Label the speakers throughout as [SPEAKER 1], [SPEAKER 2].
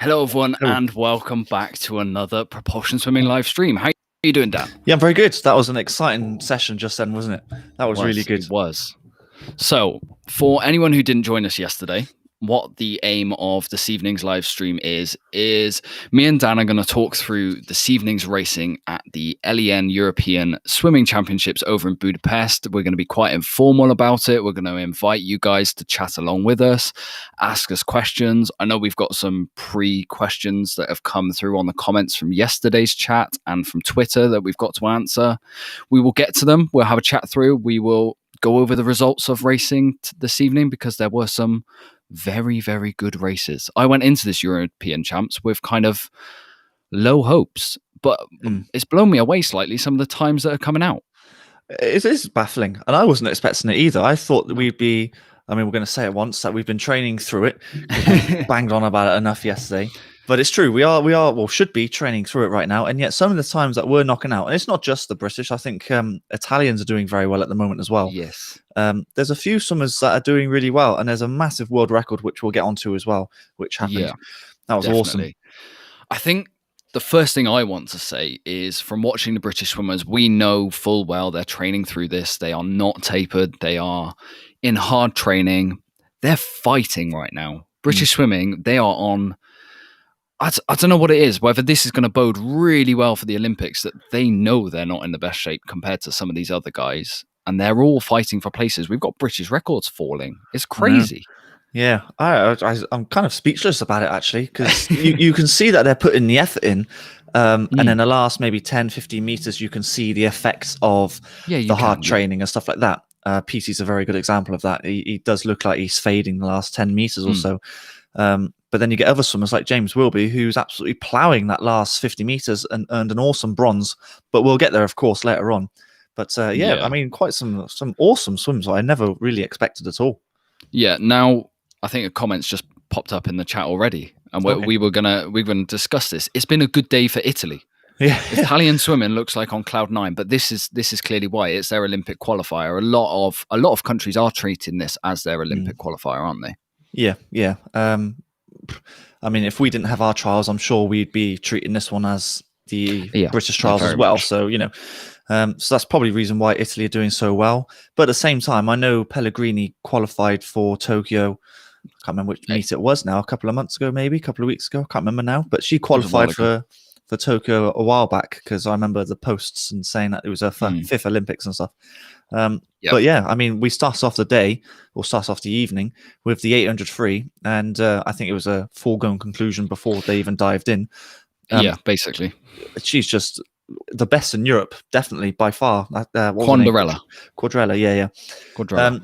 [SPEAKER 1] Hello, everyone,
[SPEAKER 2] Oh,
[SPEAKER 1] and welcome back to another Propulsion Swimming live stream. How are you doing, Dan?
[SPEAKER 2] yeah, I'm very good. That was an exciting session just then, wasn't it? That was really good.
[SPEAKER 1] It was. So, for anyone who didn't join us yesterday, what the aim of this evening's live stream is me and Dan are going to talk through this evening's racing at the LEN European Swimming Championships over in Budapest. We're going to be quite informal about it. We're going to invite you guys to chat along with us, ask us questions. I know we've got some pre-questions that have come through on the comments from yesterday's chat and from Twitter that we've got to answer. We will get to them. We'll have a chat through. We will go over the results of racing this evening because there were some very, very good races. I went into this European Champs with kind of low hopes, but it's blown me away slightly some of the times that are coming out.
[SPEAKER 2] It is baffling, and I wasn't expecting it either. I thought that we'd be, we're going to say it once, that we've been training through it. We banged on about it enough yesterday. But it's true, we should be training through it right now, and yet some of the times that we're knocking out, and it's not just the British, I think Italians are doing very well at the moment as well.
[SPEAKER 1] Yes.
[SPEAKER 2] There's a few swimmers that are doing really well, and there's a massive world record, which we'll get onto as well, which happened.
[SPEAKER 1] Yeah,
[SPEAKER 2] that was awesome.
[SPEAKER 1] I think the first thing I want to say is from watching the British swimmers, we know full well they're training through this. They are not tapered. They are in hard training. They're fighting right now. British swimming, they are on... I don't know what it is, whether this is going to bode really well for the Olympics, that they know they're not in the best shape compared to some of these other guys, and they're all fighting for places. We've got British records falling. It's crazy.
[SPEAKER 2] Yeah, I'm kind of speechless about it, actually, because you can see that they're putting the effort in, and in the last maybe 10, 15 meters, you can see the effects of the hard training and stuff like that. PC's a very good example of that. He does look like he's fading the last 10 meters or so. But then you get other swimmers like James Wilby, who's absolutely ploughing that last 50 meters and earned an awesome bronze. But we'll get there, of course, later on. But I mean, quite some awesome swims I never really expected at all.
[SPEAKER 1] Yeah. Now, I think a comment's just popped up in the chat already, and we were gonna discuss this. It's been a good day for Italy.
[SPEAKER 2] Yeah,
[SPEAKER 1] Italian swimming looks like on cloud nine, but this is clearly why it's their Olympic qualifier. A lot of countries are treating this as their Olympic qualifier, aren't they?
[SPEAKER 2] Yeah. I mean, if we didn't have our trials, I'm sure we'd be treating this one as the British trials as well.
[SPEAKER 1] Much.
[SPEAKER 2] So, so that's probably the reason why Italy are doing so well. But at the same time, I know Pellegrini qualified for Tokyo. I can't remember which meet it was now, a couple of months ago, maybe a couple of weeks ago. I can't remember now. But she qualified for Tokyo a while back, because I remember the posts and saying that it was her fifth Olympics and stuff. But yeah, I mean, we start off the evening with the 800 free, and I think it was a foregone conclusion before they even dived in.
[SPEAKER 1] Basically.
[SPEAKER 2] She's just the best in Europe, definitely, by far.
[SPEAKER 1] Quadrella,
[SPEAKER 2] yeah.
[SPEAKER 1] Quadrella.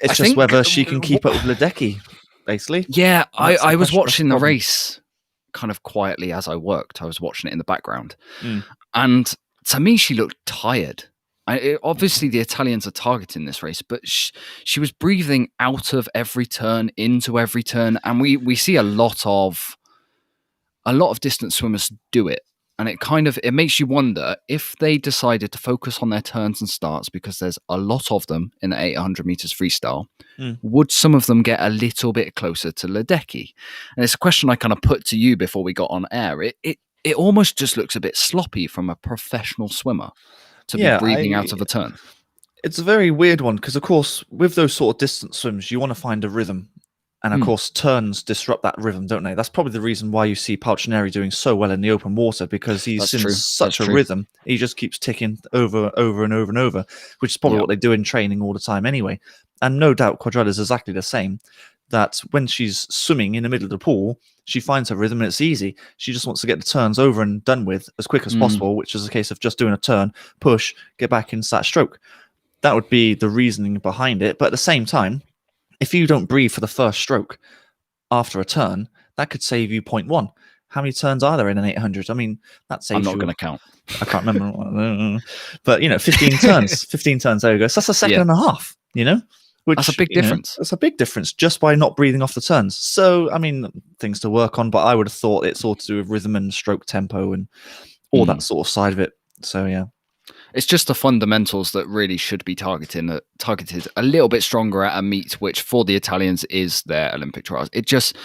[SPEAKER 2] It's just whether she can keep up with Ledecky, basically.
[SPEAKER 1] Yeah, I was watching the race kind of quietly as I worked. I was watching it in the background. And to me, she looked tired. Obviously, the Italians are targeting this race, but she was breathing out of every turn, into every turn. And we see a lot of distance swimmers do it. And it makes you wonder if they decided to focus on their turns and starts, because there's a lot of them in the 800 meters freestyle. Would some of them get a little bit closer to Ledecky? And it's a question I kind of put to you before we got on air. It almost just looks a bit sloppy from a professional swimmer to be breathing out of a turn.
[SPEAKER 2] It's a very weird one, because, of course, with those sort of distance swims, you want to find a rhythm. And, of course, turns disrupt that rhythm, don't they? That's probably the reason why you see Palcineri doing so well in the open water, because he's in such a rhythm. He just keeps ticking over and over and over, which is probably what they do in training all the time anyway. And no doubt Quadrella is exactly the same, that when she's swimming in the middle of the pool, she finds her rhythm and it's easy. She just wants to get the turns over and done with as quick as possible, which is a case of just doing a turn, push, get back into that stroke. That would be the reasoning behind it. But at the same time, if you don't breathe for the first stroke after a turn, that could save you 0.1. How many turns are there in an 800? I mean, that saves
[SPEAKER 1] I'm not going to count.
[SPEAKER 2] I can't remember. But, 15 turns. 15 turns, there you go. So that's a second and a half, Which,
[SPEAKER 1] that's a big difference.
[SPEAKER 2] That's a big difference just by not breathing off the turns. So, I mean, things to work on, but I would have thought it's all to do with rhythm and stroke tempo and all that sort of side of it. So, yeah.
[SPEAKER 1] It's just the fundamentals that really should be targeted a little bit stronger at a meet, which for the Italians is their Olympic trials. It just,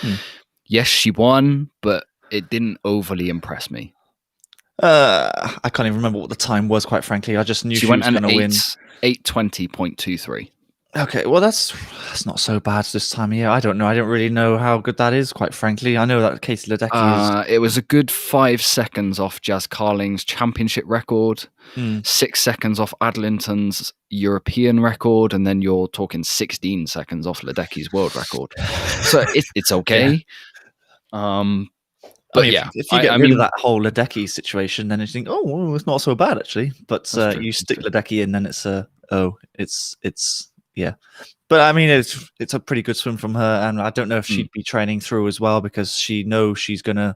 [SPEAKER 1] Yes, she won, but it didn't overly impress me.
[SPEAKER 2] I can't even remember what the time was, quite frankly. I just knew
[SPEAKER 1] She
[SPEAKER 2] she
[SPEAKER 1] went
[SPEAKER 2] was
[SPEAKER 1] an
[SPEAKER 2] going to win.
[SPEAKER 1] 8:20.23.
[SPEAKER 2] Okay, well that's not so bad this time of year. I don't know. I don't really know how good that is, quite frankly. I know that Katie Ledecky is.
[SPEAKER 1] It was a good 5 seconds off Jazz Carling's championship record, 6 seconds off Adlington's European record, and then you're talking 16 seconds off Ledecky's world record. So it's okay. But
[SPEAKER 2] I mean,
[SPEAKER 1] yeah,
[SPEAKER 2] if you get
[SPEAKER 1] I
[SPEAKER 2] rid of
[SPEAKER 1] mean,
[SPEAKER 2] that whole Ledecky situation, then you think, oh, well, it's not so bad actually. But
[SPEAKER 1] true,
[SPEAKER 2] you
[SPEAKER 1] that's
[SPEAKER 2] stick
[SPEAKER 1] true.
[SPEAKER 2] Ledecky in, then it's yeah. But I mean, it's a pretty good swim from her, and I don't know if she'd be training through as well because she knows she's gonna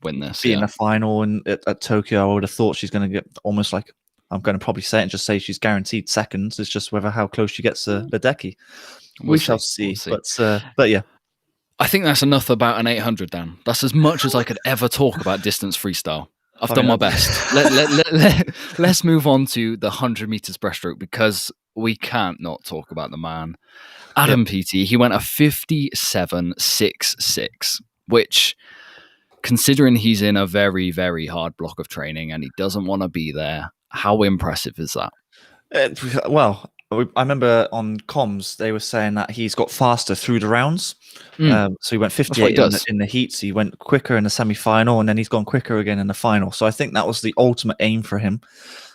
[SPEAKER 1] Win this,
[SPEAKER 2] be in
[SPEAKER 1] yeah.
[SPEAKER 2] the final and at Tokyo. I would have thought she's gonna get almost like, I'm going to probably say it and just say she's guaranteed seconds. It's just whether how close she gets to Ledecky. We shall see. But yeah.
[SPEAKER 1] I think that's enough about an 800, Dan. That's as much as I could ever talk about distance freestyle. I've done my best. Let's move on to the 100 meters breaststroke because we can't not talk about the man. Adam Peaty, he went a 57.66, which, considering he's in a very, very hard block of training and he doesn't want to be there, how impressive is that?
[SPEAKER 2] Well, I remember on comms they were saying that he's got faster through the rounds. So he went 58 in the heats. He went quicker in the semi-final, and then he's gone quicker again in the final. So I think that was the ultimate aim for him.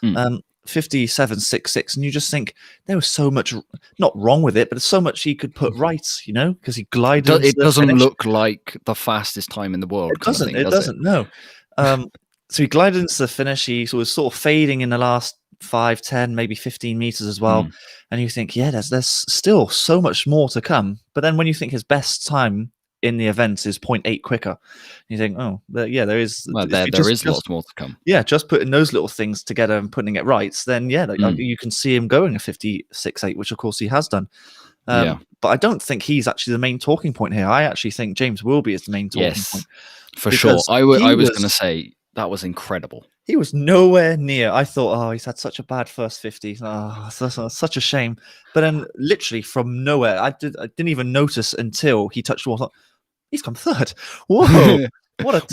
[SPEAKER 2] 57.66, and you just think there was so much not wrong with it, but there's so much he could put right, because he glided.
[SPEAKER 1] It doesn't look like the fastest time in the world.
[SPEAKER 2] It doesn't. No. So he glided into the finish. He was sort of fading in the last 5, 10, maybe 15 meters as well. And you think, yeah, there's still so much more to come. But then when you think his best time in the event is 0.8 quicker, you think, oh, yeah, there is.
[SPEAKER 1] Well, there is lots more to come.
[SPEAKER 2] Yeah, just putting those little things together and putting it right, then yeah, you can see him going a 56.8, which of course he has done. But I don't think he's actually the main talking point here. I actually think James Wilby is the main talking point.
[SPEAKER 1] For sure. I was going to say that was incredible.
[SPEAKER 2] He was nowhere near. I thought, oh, he's had such a bad first 50. Oh, such a shame. But then, literally from nowhere, I didn't even notice until he touched the water. He's come third. Whoa! What a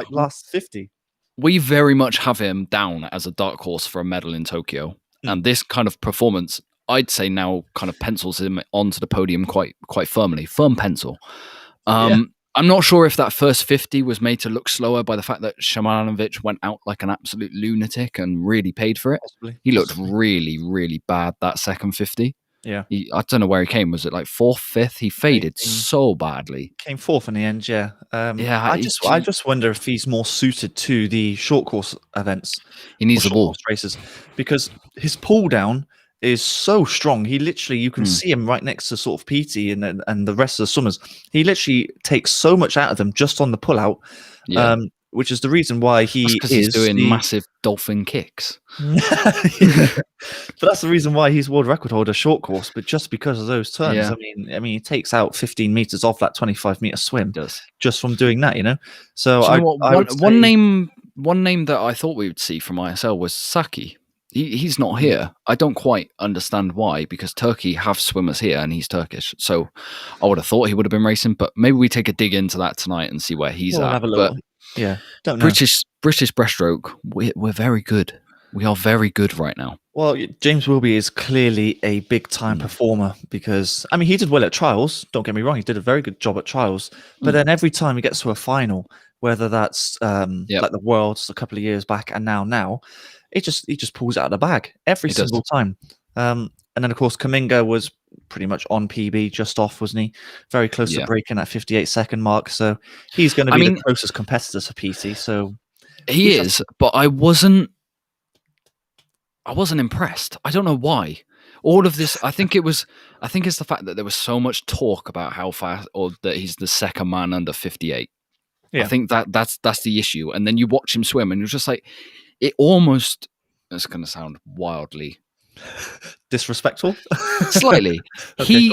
[SPEAKER 2] last 50.
[SPEAKER 1] We very much have him down as a dark horse for a medal in Tokyo, and this kind of performance, I'd say, now kind of pencils him onto the podium quite firmly. Firm pencil. I'm not sure if that first 50 was made to look slower by the fact that Shamanovic went out like an absolute lunatic and really paid for it.
[SPEAKER 2] Possibly.
[SPEAKER 1] He looked really, really bad that second 50.
[SPEAKER 2] Yeah.
[SPEAKER 1] I don't know where he came. Was it like 4th, 5th? He faded so badly.
[SPEAKER 2] Came 4th in the end, yeah. I just wonder if he's more suited to the short course events.
[SPEAKER 1] He needs the ball.
[SPEAKER 2] Races, because his pull down is so strong. He literally, you can see him right next to sort of Petey and the rest of the swimmers. He literally takes so much out of them just on the pull out, which is the reason why he's
[SPEAKER 1] doing massive dolphin kicks.
[SPEAKER 2] But that's the reason why he's world record holder short course, but just because of those turns. I mean, he takes out 15 meters off that 25-meter swim just from doing that, So
[SPEAKER 1] one name that I thought we would see from ISL was Saki. He's not here. I don't quite understand why, because Turkey have swimmers here and he's Turkish. So I would have thought he would have been racing, but maybe we take a dig into that tonight and see where he's at.
[SPEAKER 2] Have a little, don't know.
[SPEAKER 1] British breaststroke, we're very good. We are very good right now.
[SPEAKER 2] Well, James Wilby is clearly a big-time performer because, I mean, he did well at trials. Don't get me wrong. He did a very good job at trials. But then every time he gets to a final, whether that's like the Worlds a couple of years back and now, he just pulls it out of the bag every single time. And then, of course, Kaminga was pretty much on PB, just off, wasn't he? Very close to breaking that 58-second mark. So he's going to be the closest competitor to PT. So
[SPEAKER 1] he is, but I wasn't impressed. I don't know why. All of this, I think it's the fact that there was so much talk about how fast, or that he's the second man under 58. Yeah. I think that's the issue. And then you watch him swim, and you're just like, it almost. It's going to sound wildly
[SPEAKER 2] disrespectful,
[SPEAKER 1] slightly. Okay,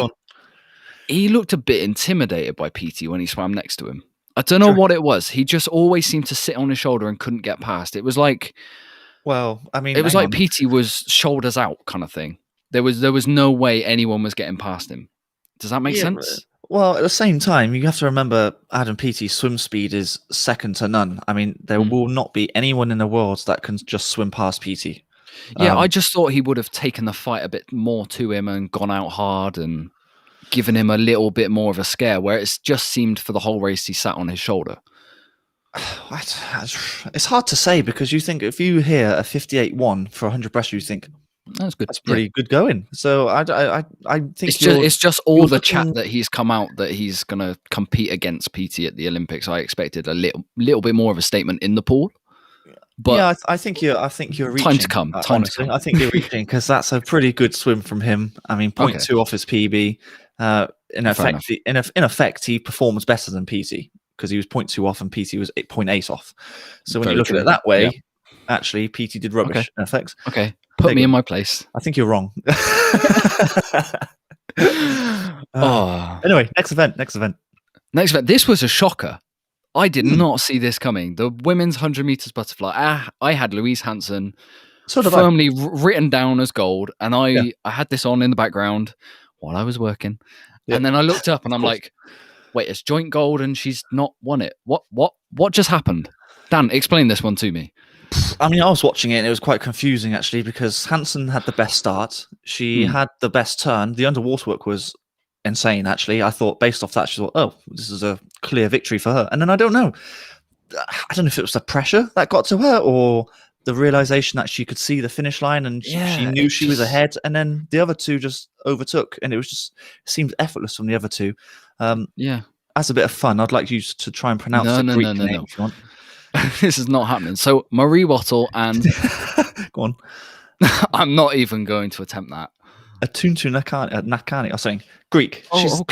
[SPEAKER 1] he looked a bit intimidated by PT when he swam next to him. I don't know what it was. He just always seemed to sit on his shoulder and couldn't get past. It was like.
[SPEAKER 2] Well, I mean,
[SPEAKER 1] it was like PT was shoulders out kind of thing. There was no way anyone was getting past him. Does that make sense?
[SPEAKER 2] Well, at the same time, you have to remember Adam Peaty's swim speed is second to none. I mean, there
[SPEAKER 1] Mm.
[SPEAKER 2] will not be anyone in the world that can just swim past Peaty.
[SPEAKER 1] Yeah, I just thought he would have taken the fight a bit more to him and gone out hard and given him a little bit more of a scare, where it's just seemed for the whole race he sat on his shoulder.
[SPEAKER 2] It's hard to say because you think if you hear a 58.1 for 100 breaststroke, you think
[SPEAKER 1] That's good.
[SPEAKER 2] that's pretty good going. So I think
[SPEAKER 1] It's just all the
[SPEAKER 2] looking-
[SPEAKER 1] chat that he's come out that he's going to compete against PT at the Olympics. I expected a little bit more of a statement in the pool. But
[SPEAKER 2] yeah, I think you're reaching.
[SPEAKER 1] time to come. Time to come.
[SPEAKER 2] I think you're reaching because that's a pretty good swim from him. I mean, 0.2 off his PB. In effect, he performs better than PT because he was 0.2 off and PT was 0.8 off. So when you look at it that way, actually, PT did rubbish in effect.
[SPEAKER 1] Okay, put me in my place.
[SPEAKER 2] I think you're wrong. Anyway, next event.
[SPEAKER 1] This was a shocker. I did not see this coming. The women's 100 meters butterfly. I had Louise Hansen firmly written down as gold, and I had this on in the background while I was working. Yeah. And then I looked up, and I'm like, "Wait, it's joint gold, and she's not won it. What just happened?" Dan, explain this one to me.
[SPEAKER 2] I mean, I was watching it, and it was quite confusing actually because Hansen had the best start. She had the best turn. The underwater work was insane, actually. I thought, based off that, she thought, oh, this is a clear victory for her. And then I don't know if it was the pressure that got to her or the realization that she could see the finish line and she knew she was ahead. And then the other two just overtook, and it seemed effortless from the other two. As a bit of fun, I'd like you to try and pronounce the Greek name if you want.
[SPEAKER 1] This is not happening. So Marie Wattle and
[SPEAKER 2] go on.
[SPEAKER 1] I'm not even going to attempt that.
[SPEAKER 2] Atuntu Nakani. I'm saying Greek.
[SPEAKER 1] Close.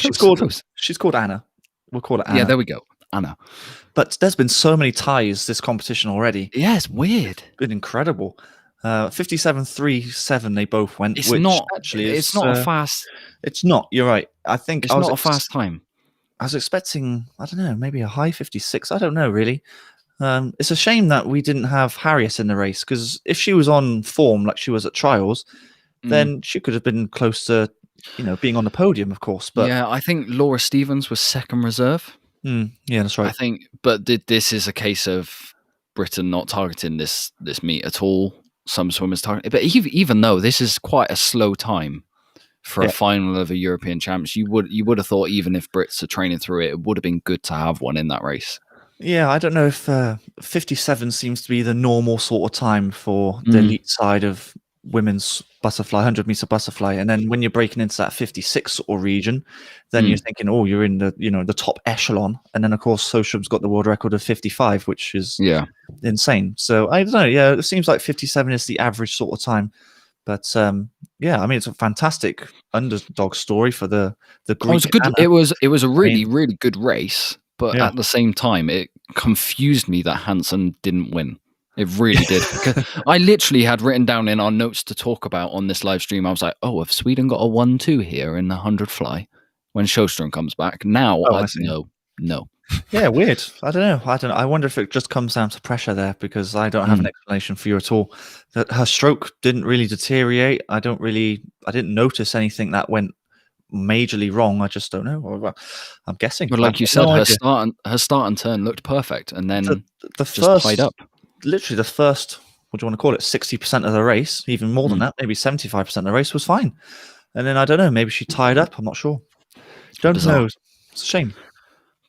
[SPEAKER 2] She's called Anna. We'll call it Anna.
[SPEAKER 1] Yeah, there we go. Anna.
[SPEAKER 2] But there's been so many ties this competition already.
[SPEAKER 1] Yeah, it's weird.
[SPEAKER 2] It's been incredible. 57.37 they both went.
[SPEAKER 1] It's not a fast.
[SPEAKER 2] It's not. You're right. I think
[SPEAKER 1] it's not a fast time.
[SPEAKER 2] I was expecting, I don't know, maybe a high 56. I don't know really. It's a shame that we didn't have Harriet in the race because if she was on form like she was at trials, then she could have been close to, being on the podium, of course. But
[SPEAKER 1] yeah, I think Laura Stevens was second reserve.
[SPEAKER 2] Yeah, that's right.
[SPEAKER 1] I think, but this is a case of Britain not targeting this meet at all. Some swimmers target, but even though this is quite a slow time for a final of a European Champs, you would have thought even if Brits are training through it, it would have been good to have one in that race.
[SPEAKER 2] Yeah, I don't know if 57 seems to be the normal sort of time for the elite side of women's butterfly, 100 meter butterfly, and then when you're breaking into that 56 or region, then you're thinking, oh, you're in the the top echelon, and then of course Sosham's got the world record of 55, which is insane. So I don't know. Yeah, it seems like 57 is the average sort of time, but I mean it's a fantastic underdog story for the Greek.
[SPEAKER 1] It was a really good race, but at the same time, it confused me that Hansen didn't win. It really did. I literally had written down in our notes to talk about on this live stream, I was like, oh, have Sweden got a 1-2 here in the 100 fly when Sjöström comes back? Now, no.
[SPEAKER 2] Yeah, weird. I don't know. I wonder if it just comes down to pressure there because I don't have an explanation for you at all. That her stroke didn't really deteriorate. I didn't notice anything that went majorly wrong. I just don't know. I'm guessing.
[SPEAKER 1] But like you said, her start and turn looked perfect, and then
[SPEAKER 2] the
[SPEAKER 1] just
[SPEAKER 2] first,
[SPEAKER 1] tied up.
[SPEAKER 2] Literally the first, what do you want to call it, 60% of the race, even more than that, maybe 75% of the race was fine. And then I don't know, maybe she tied up. I'm not sure. Don't know. It's a shame.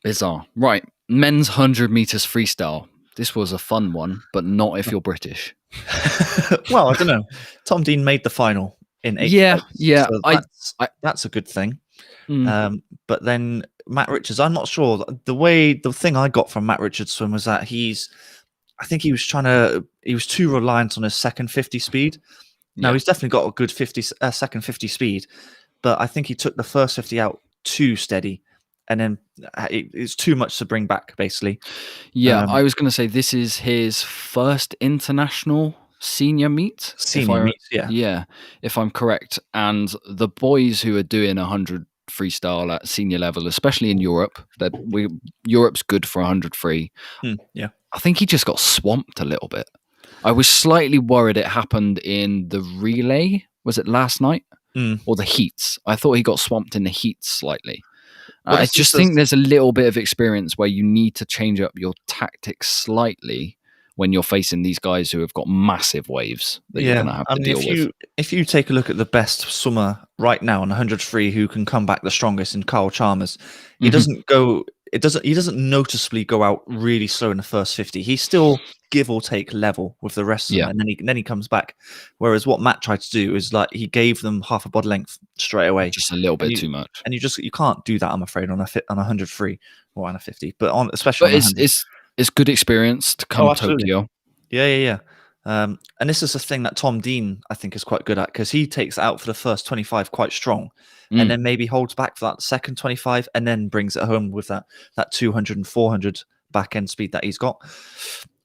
[SPEAKER 1] Bizarre. Right, men's 100 meters freestyle. This was a fun one, but not if you're British.
[SPEAKER 2] Well, I don't know. Tom Dean made the final in 8th.
[SPEAKER 1] Yeah.
[SPEAKER 2] So that's a good thing. But then Matt Richards, I'm not sure. The thing I got from Matt Richards' swim was that I think he was too reliant on his second 50 speed. Now he's definitely got a good second 50 speed, but I think he took the first 50 out too steady, and then it's too much to bring back, basically.
[SPEAKER 1] Yeah, I was going to say this is his first international senior meet. Yeah, if I'm correct. And the boys who are doing 100 freestyle at senior level, especially in Europe, Europe's good for 100 free. I think he just got swamped a little bit. I was slightly worried it happened in the relay. Was it last night? Or the heats? I thought he got swamped in the heats slightly.
[SPEAKER 2] Well,
[SPEAKER 1] I just think there's a little bit of experience where you need to change up your tactics slightly when you're facing these guys who have got massive waves that you're going to have
[SPEAKER 2] I
[SPEAKER 1] to
[SPEAKER 2] mean,
[SPEAKER 1] deal with.
[SPEAKER 2] if you take a look at the best swimmer right now on 100 free who can come back the strongest in Carl Chalmers, he doesn't go. He doesn't noticeably go out really slow in the first 50. He's still give or take level with the rest of them, and then he comes back. Whereas what Matt tried to do is like he gave them half a body length straight away,
[SPEAKER 1] just a little bit too much.
[SPEAKER 2] And you can't do that. I'm afraid on a 100 free or on a 50, but especially
[SPEAKER 1] but
[SPEAKER 2] on 100.
[SPEAKER 1] It's good experience to come Tokyo.
[SPEAKER 2] Yeah. And this is a thing that Tom Dean, I think, is quite good at because he takes it out for the first 25 quite strong and then maybe holds back for that second 25 and then brings it home with that 200 and 400 back end speed that he's got.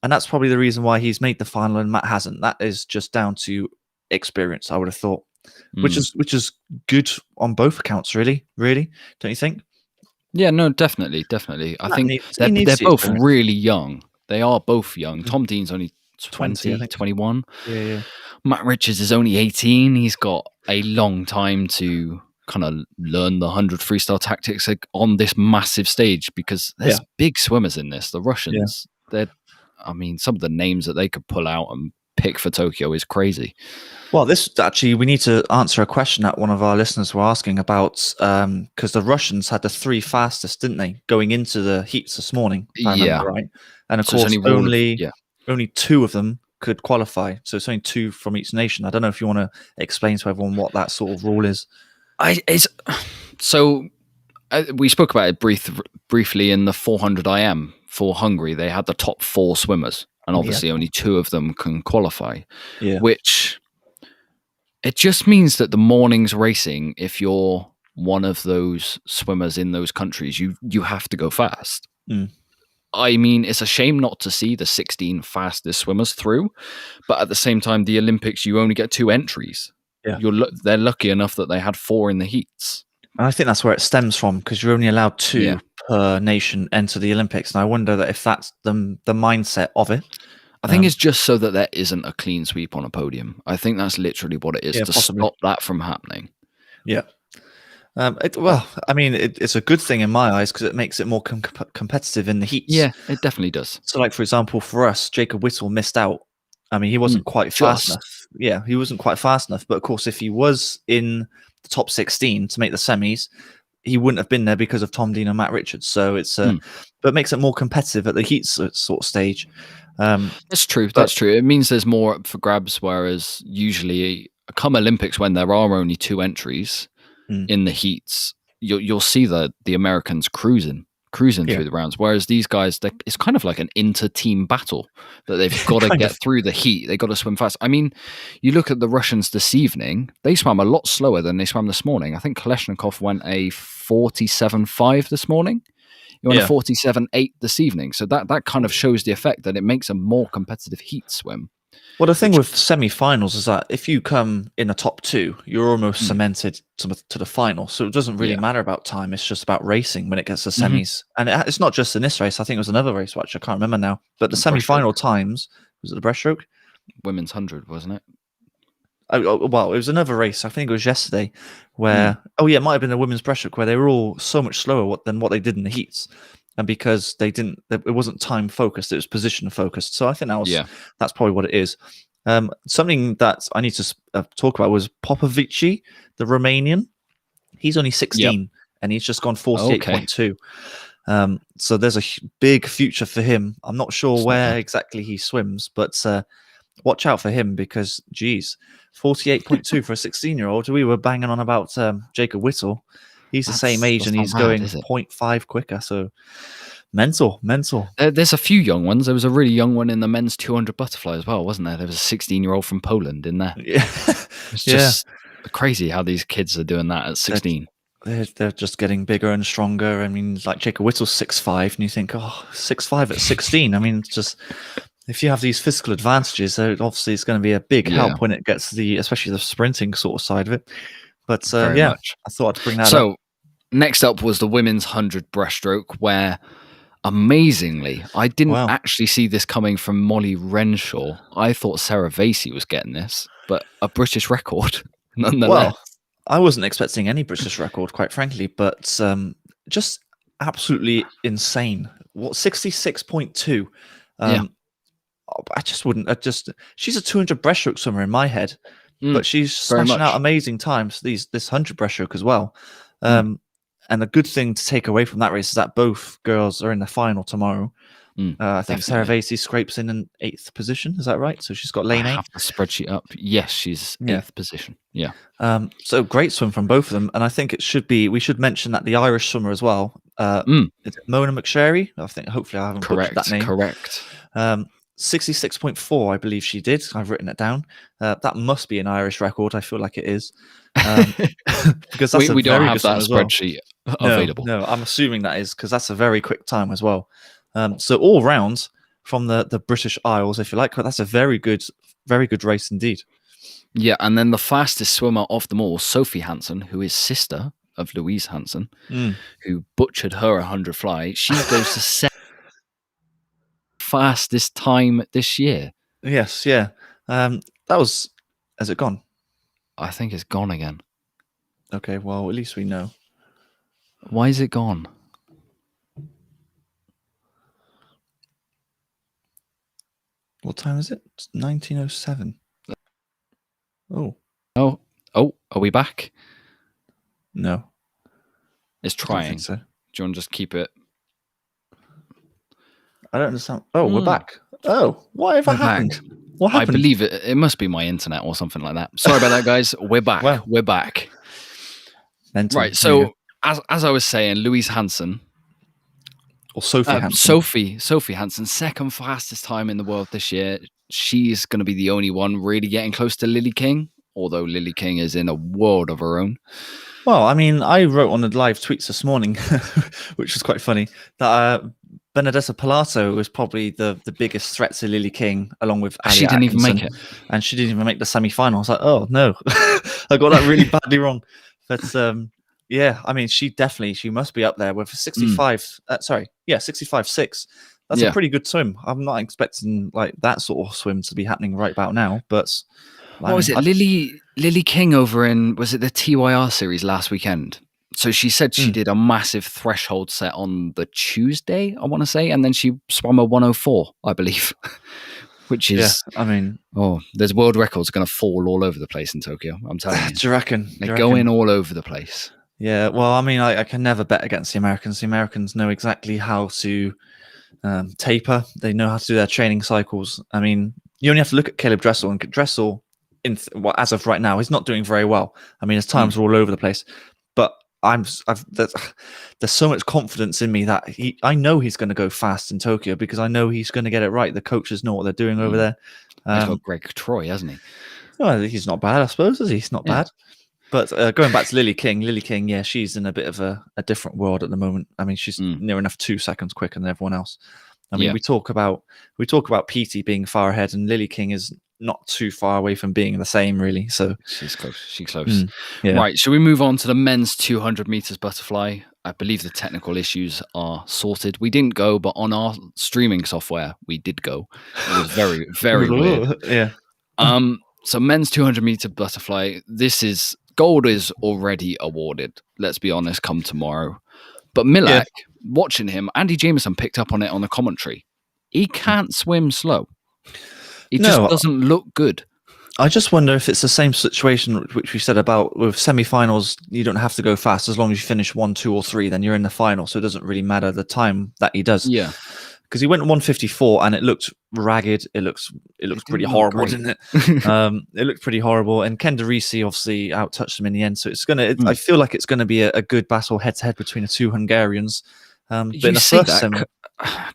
[SPEAKER 2] And that's probably the reason why he's made the final and Matt hasn't. That is just down to experience, I would have thought, which is good on both accounts, really, don't you think?
[SPEAKER 1] Yeah, no, definitely. I think they're both really young. They are both young. Tom Dean's only 20 21.
[SPEAKER 2] Yeah.
[SPEAKER 1] Matt Richards is only 18. He's got a long time to kind of learn the 100 freestyle tactics on this massive stage because there's big swimmers in this. The Russians, some of the names that they could pull out and pick for Tokyo is crazy.
[SPEAKER 2] Well, this actually, we need to answer a question that one of our listeners were asking about because the Russians had the 3 fastest, didn't they, going into the heats this morning? If I remember right. And of course, only 2 of them could qualify. So it's only 2 from each nation. I don't know if you want to explain to everyone what that sort of rule is.
[SPEAKER 1] We spoke about it briefly in the 400 IM for Hungary. They had the top 4 swimmers, and obviously only 2 of them can qualify. Yeah. Which it just means that the morning's racing, if you're one of those swimmers in those countries, you have to go fast. I mean, it's a shame not to see the 16 fastest swimmers through, but at the same time, the Olympics, you only get 2 entries. Yeah. They're lucky enough that they had 4 in the heats.
[SPEAKER 2] And I think that's where it stems from, because you're only allowed 2 per nation enter the Olympics. And I wonder that if that's the mindset of it.
[SPEAKER 1] I think it's just so that there isn't a clean sweep on a podium. I think that's literally what it is, to stop that from happening.
[SPEAKER 2] Yeah. It's a good thing in my eyes because it makes it more competitive in the heats.
[SPEAKER 1] Yeah, it definitely does.
[SPEAKER 2] So, like, for example, for us, Jacob Whittle missed out. I mean, he wasn't quite fast enough. Yeah, he wasn't quite fast enough. But, of course, if he was in the top 16 to make the semis, he wouldn't have been there because of Tom Dean and Matt Richards. So it's but it makes it more competitive at the heats sort of stage.
[SPEAKER 1] That's true. That's true. It means there's more up for grabs, whereas usually come Olympics, when there are only 2 entries in the heats, you'll see the Americans cruising through the rounds, whereas these guys, it's kind of like an inter-team battle that they've got to get through the heat. They've got to swim fast. I mean, you look at the Russians this evening, they swam a lot slower than they swam this morning. I think Kalashnikov went a 47.5 this morning. He went a 47.8 this evening. So that kind of shows the effect that it makes a more competitive heat swim.
[SPEAKER 2] Well, the thing with semi-finals is that if you come in the top 2, you're almost cemented to the final. So it doesn't really matter about time. It's just about racing when it gets to semis. And it's not just in this race. I think it was another race, which I can't remember now. But the semi-final times, was it the breaststroke?
[SPEAKER 1] Women's 100, wasn't it?
[SPEAKER 2] Well, it was another race. I think it was yesterday where, it might have been the women's breaststroke where they were all so much slower than what they did in the heats. And because it wasn't time focused, it was position focused. So I think that's probably what it is. Something that I need to talk about was Popovici, the Romanian. He's only 16 and he's just gone 48.2. So there's a big future for him. I'm not sure where exactly he swims, but watch out for him because, 48.2 for a 16-year-old. We were banging on about Jacob Whittle. He's the same age and he's going 0.5 quicker. So mental.
[SPEAKER 1] There's a few young ones. There was a really young one in the men's 200 butterfly as well, wasn't there? There was a 16-year-old from Poland in there. Yeah. It's just crazy how these kids are doing that at 16.
[SPEAKER 2] They're just getting bigger and stronger. I mean, like Jacob Whittle's 6'5", and you think, 6'5" at 16. I mean, just if you have these physical advantages, obviously it's going to be a big help when it gets to especially the sprinting sort of side of it. But I thought I'd bring that up.
[SPEAKER 1] So next up was the women's 100 breaststroke, where amazingly, I didn't actually see this coming from Molly Renshaw. I thought Sarah Vasey was getting this, but a British record nonetheless.
[SPEAKER 2] Well, I wasn't expecting any British record, quite frankly, but just absolutely insane. What 66.2?
[SPEAKER 1] Yeah.
[SPEAKER 2] I just wouldn't. She's a 200 breaststroke swimmer in my head, but she's
[SPEAKER 1] very
[SPEAKER 2] smashing out
[SPEAKER 1] much.
[SPEAKER 2] amazing times. This 100 breaststroke as well.
[SPEAKER 1] Mm.
[SPEAKER 2] And a good thing to take away from that race is that both girls are in the final tomorrow. I think Sarah
[SPEAKER 1] Definitely.
[SPEAKER 2] Vasey scrapes in an 8th position. Is that right? So she's got
[SPEAKER 1] I
[SPEAKER 2] lane 8.
[SPEAKER 1] have the spreadsheet up. Yes, she's
[SPEAKER 2] Yeah.
[SPEAKER 1] 8th position. Yeah.
[SPEAKER 2] So great swim from both of them, and I think we should mention that the Irish swimmer as well. Is it Mona McSherry? I think hopefully I haven't butchered that name.
[SPEAKER 1] Correct.
[SPEAKER 2] 66.4, I believe she did. I've written it down. That must be an Irish record. I feel like it is. Because that's
[SPEAKER 1] we don't
[SPEAKER 2] very
[SPEAKER 1] have
[SPEAKER 2] good swim
[SPEAKER 1] that
[SPEAKER 2] as well.
[SPEAKER 1] spreadsheet available.
[SPEAKER 2] No, I'm assuming that is because that's a very quick time as well. So all round from the British Isles, if you like, that's a very good race indeed.
[SPEAKER 1] Yeah, and then the fastest swimmer of them all, Sophie Hansen, who is sister of Louise Hansen, who butchered her 100 fly. She goes to second fastest time this year.
[SPEAKER 2] Yes, yeah. That was. Has it gone?
[SPEAKER 1] I think it's gone again.
[SPEAKER 2] Okay, well, at least we know.
[SPEAKER 1] Why is it gone?
[SPEAKER 2] What time is it? It's 19:07. Oh.
[SPEAKER 1] Are we back?
[SPEAKER 2] No.
[SPEAKER 1] It's
[SPEAKER 2] I don't
[SPEAKER 1] trying.
[SPEAKER 2] think so.
[SPEAKER 1] Do you want to just keep it?
[SPEAKER 2] I don't understand. Oh, we're back. Oh, whatever happened? What happened?
[SPEAKER 1] I believe it must be my internet or something like that. Sorry about that, guys. We're back.
[SPEAKER 2] Well,
[SPEAKER 1] we're back.
[SPEAKER 2] Mental.
[SPEAKER 1] Right. So as I was saying, Louise Hansen.
[SPEAKER 2] Or Sophie Hansen.
[SPEAKER 1] Sophie Hansen, second fastest time in the world this year. She's going to be the only one really getting close to Lily King, although Lily King is in a world of her own.
[SPEAKER 2] Well, I mean, I wrote on the live tweets this morning, which was quite funny, that Benedetta Pilato was probably the biggest threat to Lily King, along with Ali
[SPEAKER 1] She didn't
[SPEAKER 2] Atkinson,
[SPEAKER 1] even make it.
[SPEAKER 2] And she didn't even make the semi-final. I was like, oh, no. I got that really badly wrong. But yeah, I mean, she must be up there with 65. 65.6. That's a pretty good swim. I'm not expecting like that sort of swim to be happening right about now. But
[SPEAKER 1] what was it? Lily King over in, was it the TYR series last weekend? So she said she did a massive threshold set on the Tuesday, I want to say, and then she swam a 104, I believe. Which is,
[SPEAKER 2] I mean,
[SPEAKER 1] there's world records going to fall all over the place in Tokyo. I'm telling you.
[SPEAKER 2] Do you reckon?
[SPEAKER 1] They're going all over the place.
[SPEAKER 2] Yeah, well, I mean, I can never bet against the Americans. The Americans know exactly how to taper. They know how to do their training cycles. I mean, you only have to look at Caleb Dressel, and Dressel, as of right now, is not doing very well. I mean, his times are all over the place. But there's so much confidence in me that I know he's going to go fast in Tokyo because I know he's going to get it right. The coaches know what they're doing over there.
[SPEAKER 1] He's got Greg Troy, hasn't he?
[SPEAKER 2] Well, he's not bad, I suppose, is he? He's not bad. But going back to Lily King, yeah, she's in a bit of a different world at the moment. I mean, she's near enough 2 seconds quicker than everyone else. I mean, we talk about Petey being far ahead, and Lily King is not too far away from being the same, really. So
[SPEAKER 1] she's close. Right, shall we move on to the men's 200 meters butterfly? I believe the technical issues are sorted. We didn't go, but on our streaming software, we did go. It was very, very weird.
[SPEAKER 2] Yeah.
[SPEAKER 1] So men's 200 meter butterfly. Gold is already awarded. Let's be honest. Come tomorrow, but Milak, watching him, Andy Jameson picked up on it on the commentary. He can't swim slow. He just doesn't look good.
[SPEAKER 2] I just wonder if it's the same situation which we said about with semi-finals. You don't have to go fast as long as you finish 1, 2, or 3. Then you're in the final, so it doesn't really matter the time that he does.
[SPEAKER 1] Yeah,
[SPEAKER 2] because he went 154 and it looked ragged. It looks pretty horrible, didn't it? It looked pretty horrible. And Ken DeRisi obviously out-touched him in the end. So it's gonna. I feel like it's gonna be a good battle head-to-head between the two Hungarians. But in the first semi,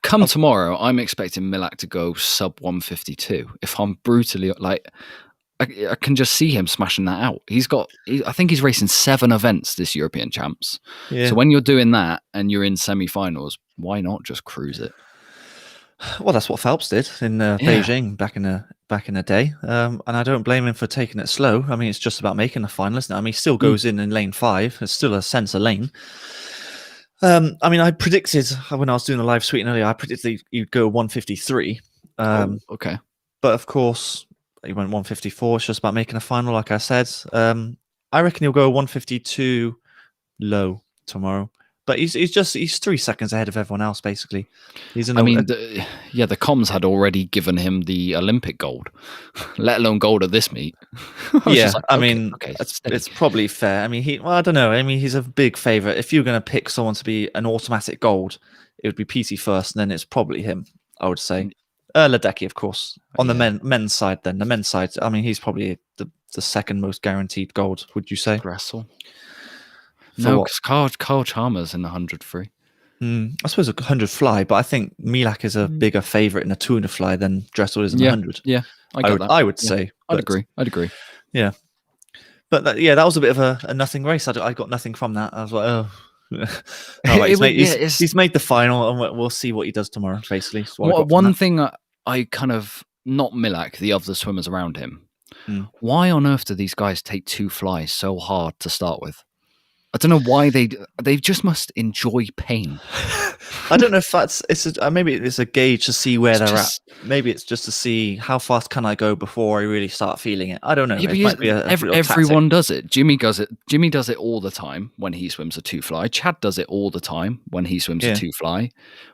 [SPEAKER 1] come tomorrow, I'm expecting Milak to go sub 152. If I'm brutally like, I can just see him smashing that out. I think he's racing 7 events this European Champs. Yeah. So when you're doing that and you're in semi-finals, why not just cruise it?
[SPEAKER 2] Well, that's what Phelps did in Beijing back in the day, and I don't blame him for taking it slow. I mean, it's just about making the final, isn't it? I mean, he still goes in lane 5. It's still a sensor lane. I mean, I predicted when I was doing the live tweeting earlier, I predicted you'd go 153.
[SPEAKER 1] Okay.
[SPEAKER 2] But of course, he went 154. It's just about making a final, like I said. I reckon he'll go 152 low tomorrow. But he's 3 seconds ahead of everyone else, basically. He's in
[SPEAKER 1] I mean, the comms had already given him the Olympic gold, let alone gold at this meet.
[SPEAKER 2] I mean, it's probably fair. I mean, I don't know. I mean, he's a big favourite. If you're going to pick someone to be an automatic gold, it would be PT first, and then it's probably him, I would say. Ledecky, of course. On the men's side, then. The men's side, I mean, he's probably the second most guaranteed gold, would you say?
[SPEAKER 1] Dressel. No, because Carl Chalmers in the 100 free.
[SPEAKER 2] I suppose a 100 fly, but I think Milak is a bigger favourite in a 200 fly than Dressel is in the 100.
[SPEAKER 1] Yeah,
[SPEAKER 2] I would say.
[SPEAKER 1] I'd agree.
[SPEAKER 2] Yeah. But that was a bit of a nothing race. I got nothing from that. I was like, oh. He's made the final, and we'll see what he does tomorrow, basically.
[SPEAKER 1] One thing I kind of, not Milak, the other swimmers around him, why on earth do these guys take 2 flies so hard to start with? I don't know why they just must enjoy pain.
[SPEAKER 2] I don't know if maybe it's a gauge to see where they're at. Maybe it's just to see how fast can I go before I really start feeling it. I don't know.
[SPEAKER 1] Everyone does it. Jimmy does it. Jimmy does it all the time when he swims a 2 fly. Chad does it all the time when he swims a 2 fly.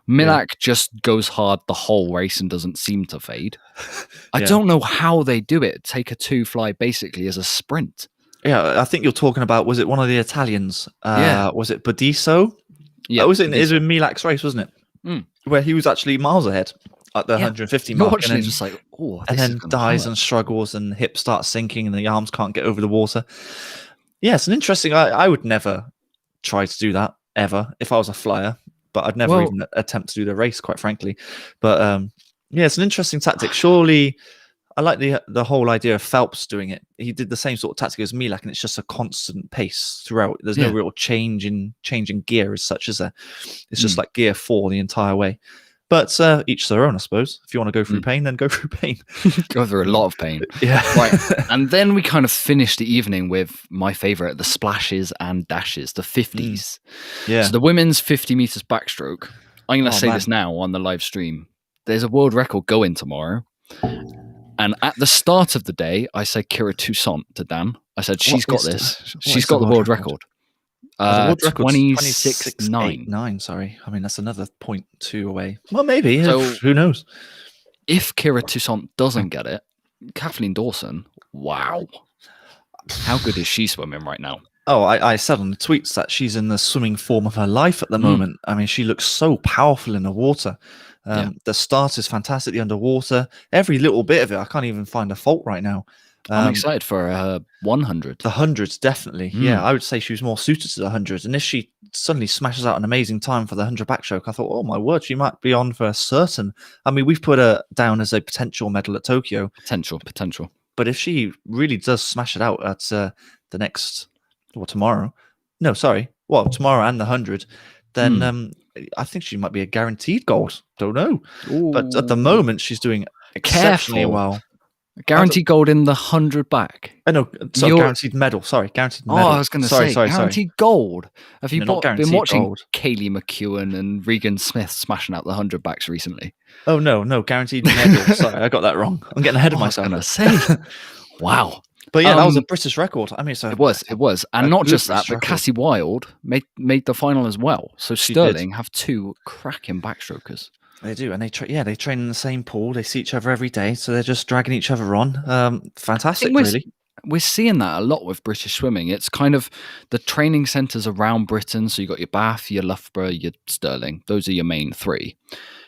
[SPEAKER 1] Milak just goes hard the whole race and doesn't seem to fade. I don't know how they do it. Take a 2 fly basically as a sprint.
[SPEAKER 2] Yeah, I think you're talking about, was it one of the Italians? Was it Bodiso? Yeah. It was in Milak's race, wasn't it? Where he was actually miles ahead at the 150 mark.
[SPEAKER 1] Watching it just like,
[SPEAKER 2] and then dies and struggles and hips start sinking and the arms can't get over the water. Yeah, it's an interesting... I would never try to do that, ever, if I was a flyer. But I'd never even attempt to do the race, quite frankly. But it's an interesting tactic. Surely... I like the whole idea of Phelps doing it. He did the same sort of tactic as Milak, and it's just a constant pace throughout. There's no real change in gear as such, is there? It's just like gear 4 the entire way. But each their own, I suppose. If you want to go through pain, then go through pain.
[SPEAKER 1] Go through a lot of pain.
[SPEAKER 2] Yeah.
[SPEAKER 1] Right. And then we kind of finished the evening with my favourite, the splashes and dashes, the 50s.
[SPEAKER 2] Yeah.
[SPEAKER 1] So the women's 50 metres backstroke. I'm going to say this now on the live stream. There's a world record going tomorrow. And at the start of the day, I said Kira Toussaint to Dan. I said, she's got this. She's got the world record.
[SPEAKER 2] The world record's
[SPEAKER 1] 26.9.
[SPEAKER 2] Sorry. I mean, that's another 0.2 away. Well, maybe. So, who knows?
[SPEAKER 1] If Kira Toussaint doesn't get it, Kathleen Dawson, wow. How good is she swimming right now?
[SPEAKER 2] Oh, I said on the tweets that she's in the swimming form of her life at the moment. I mean, she looks so powerful in the water. The start is fantastic. The underwater, every little bit of it, I can't even find a fault right now.
[SPEAKER 1] I'm excited for her 100.
[SPEAKER 2] The 100s, definitely. Yeah, I would say she was more suited to the 100s. And if she suddenly smashes out an amazing time for the 100 backstroke, I thought, oh my word, she might be on for certain. I mean, we've put her down as a potential medal at Tokyo.
[SPEAKER 1] Potential.
[SPEAKER 2] But if she really does smash it out at the next, tomorrow. No, sorry. Well, tomorrow and the 100, then I think she might be a guaranteed gold. Don't know.
[SPEAKER 1] Ooh.
[SPEAKER 2] But at the moment, she's doing exceptionally well.
[SPEAKER 1] Guaranteed gold in the 100 back.
[SPEAKER 2] No, guaranteed medal. Sorry, guaranteed medal.
[SPEAKER 1] Oh, I was going to say, guaranteed gold. Have you been watching
[SPEAKER 2] gold.
[SPEAKER 1] Kaylee McEwen and Regan Smith smashing out the 100 backs recently?
[SPEAKER 2] Oh, no, guaranteed medal. Sorry, I got that wrong. I'm getting ahead of myself.
[SPEAKER 1] I was going to say. Wow.
[SPEAKER 2] But yeah, that was a British record. I mean,
[SPEAKER 1] it was. And not just that, but Cassie Wilde made the final as well. So Sterling have 2 cracking backstrokers.
[SPEAKER 2] They do, and they train in the same pool. They see each other every day, so they're just dragging each other on. Fantastic, really.
[SPEAKER 1] We're seeing that a lot with British swimming. It's kind of the training centres around Britain. So you've got your Bath, your Loughborough, your Stirling. Those are your main 3.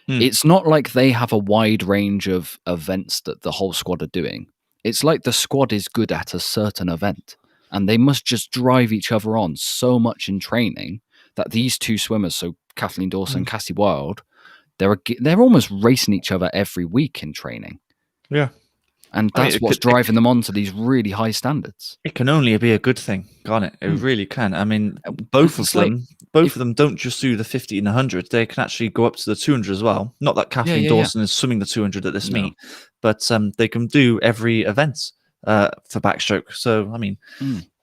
[SPEAKER 1] It's not like they have a wide range of events that the whole squad are doing. It's like the squad is good at a certain event, and they must just drive each other on so much in training that these 2 swimmers, so Kathleen Dawson and Cassie Wilde, they're almost racing each other every week in training.
[SPEAKER 2] Yeah.
[SPEAKER 1] And that's what's driving them on to these really high standards.
[SPEAKER 2] It can only be a good thing, can't it? It really can. I mean, both of them don't just do the 50 and 100. They can actually go up to the 200 as well. Not that Kathleen Dawson is swimming the 200 at this meet, but they can do every event for backstroke. So, I mean,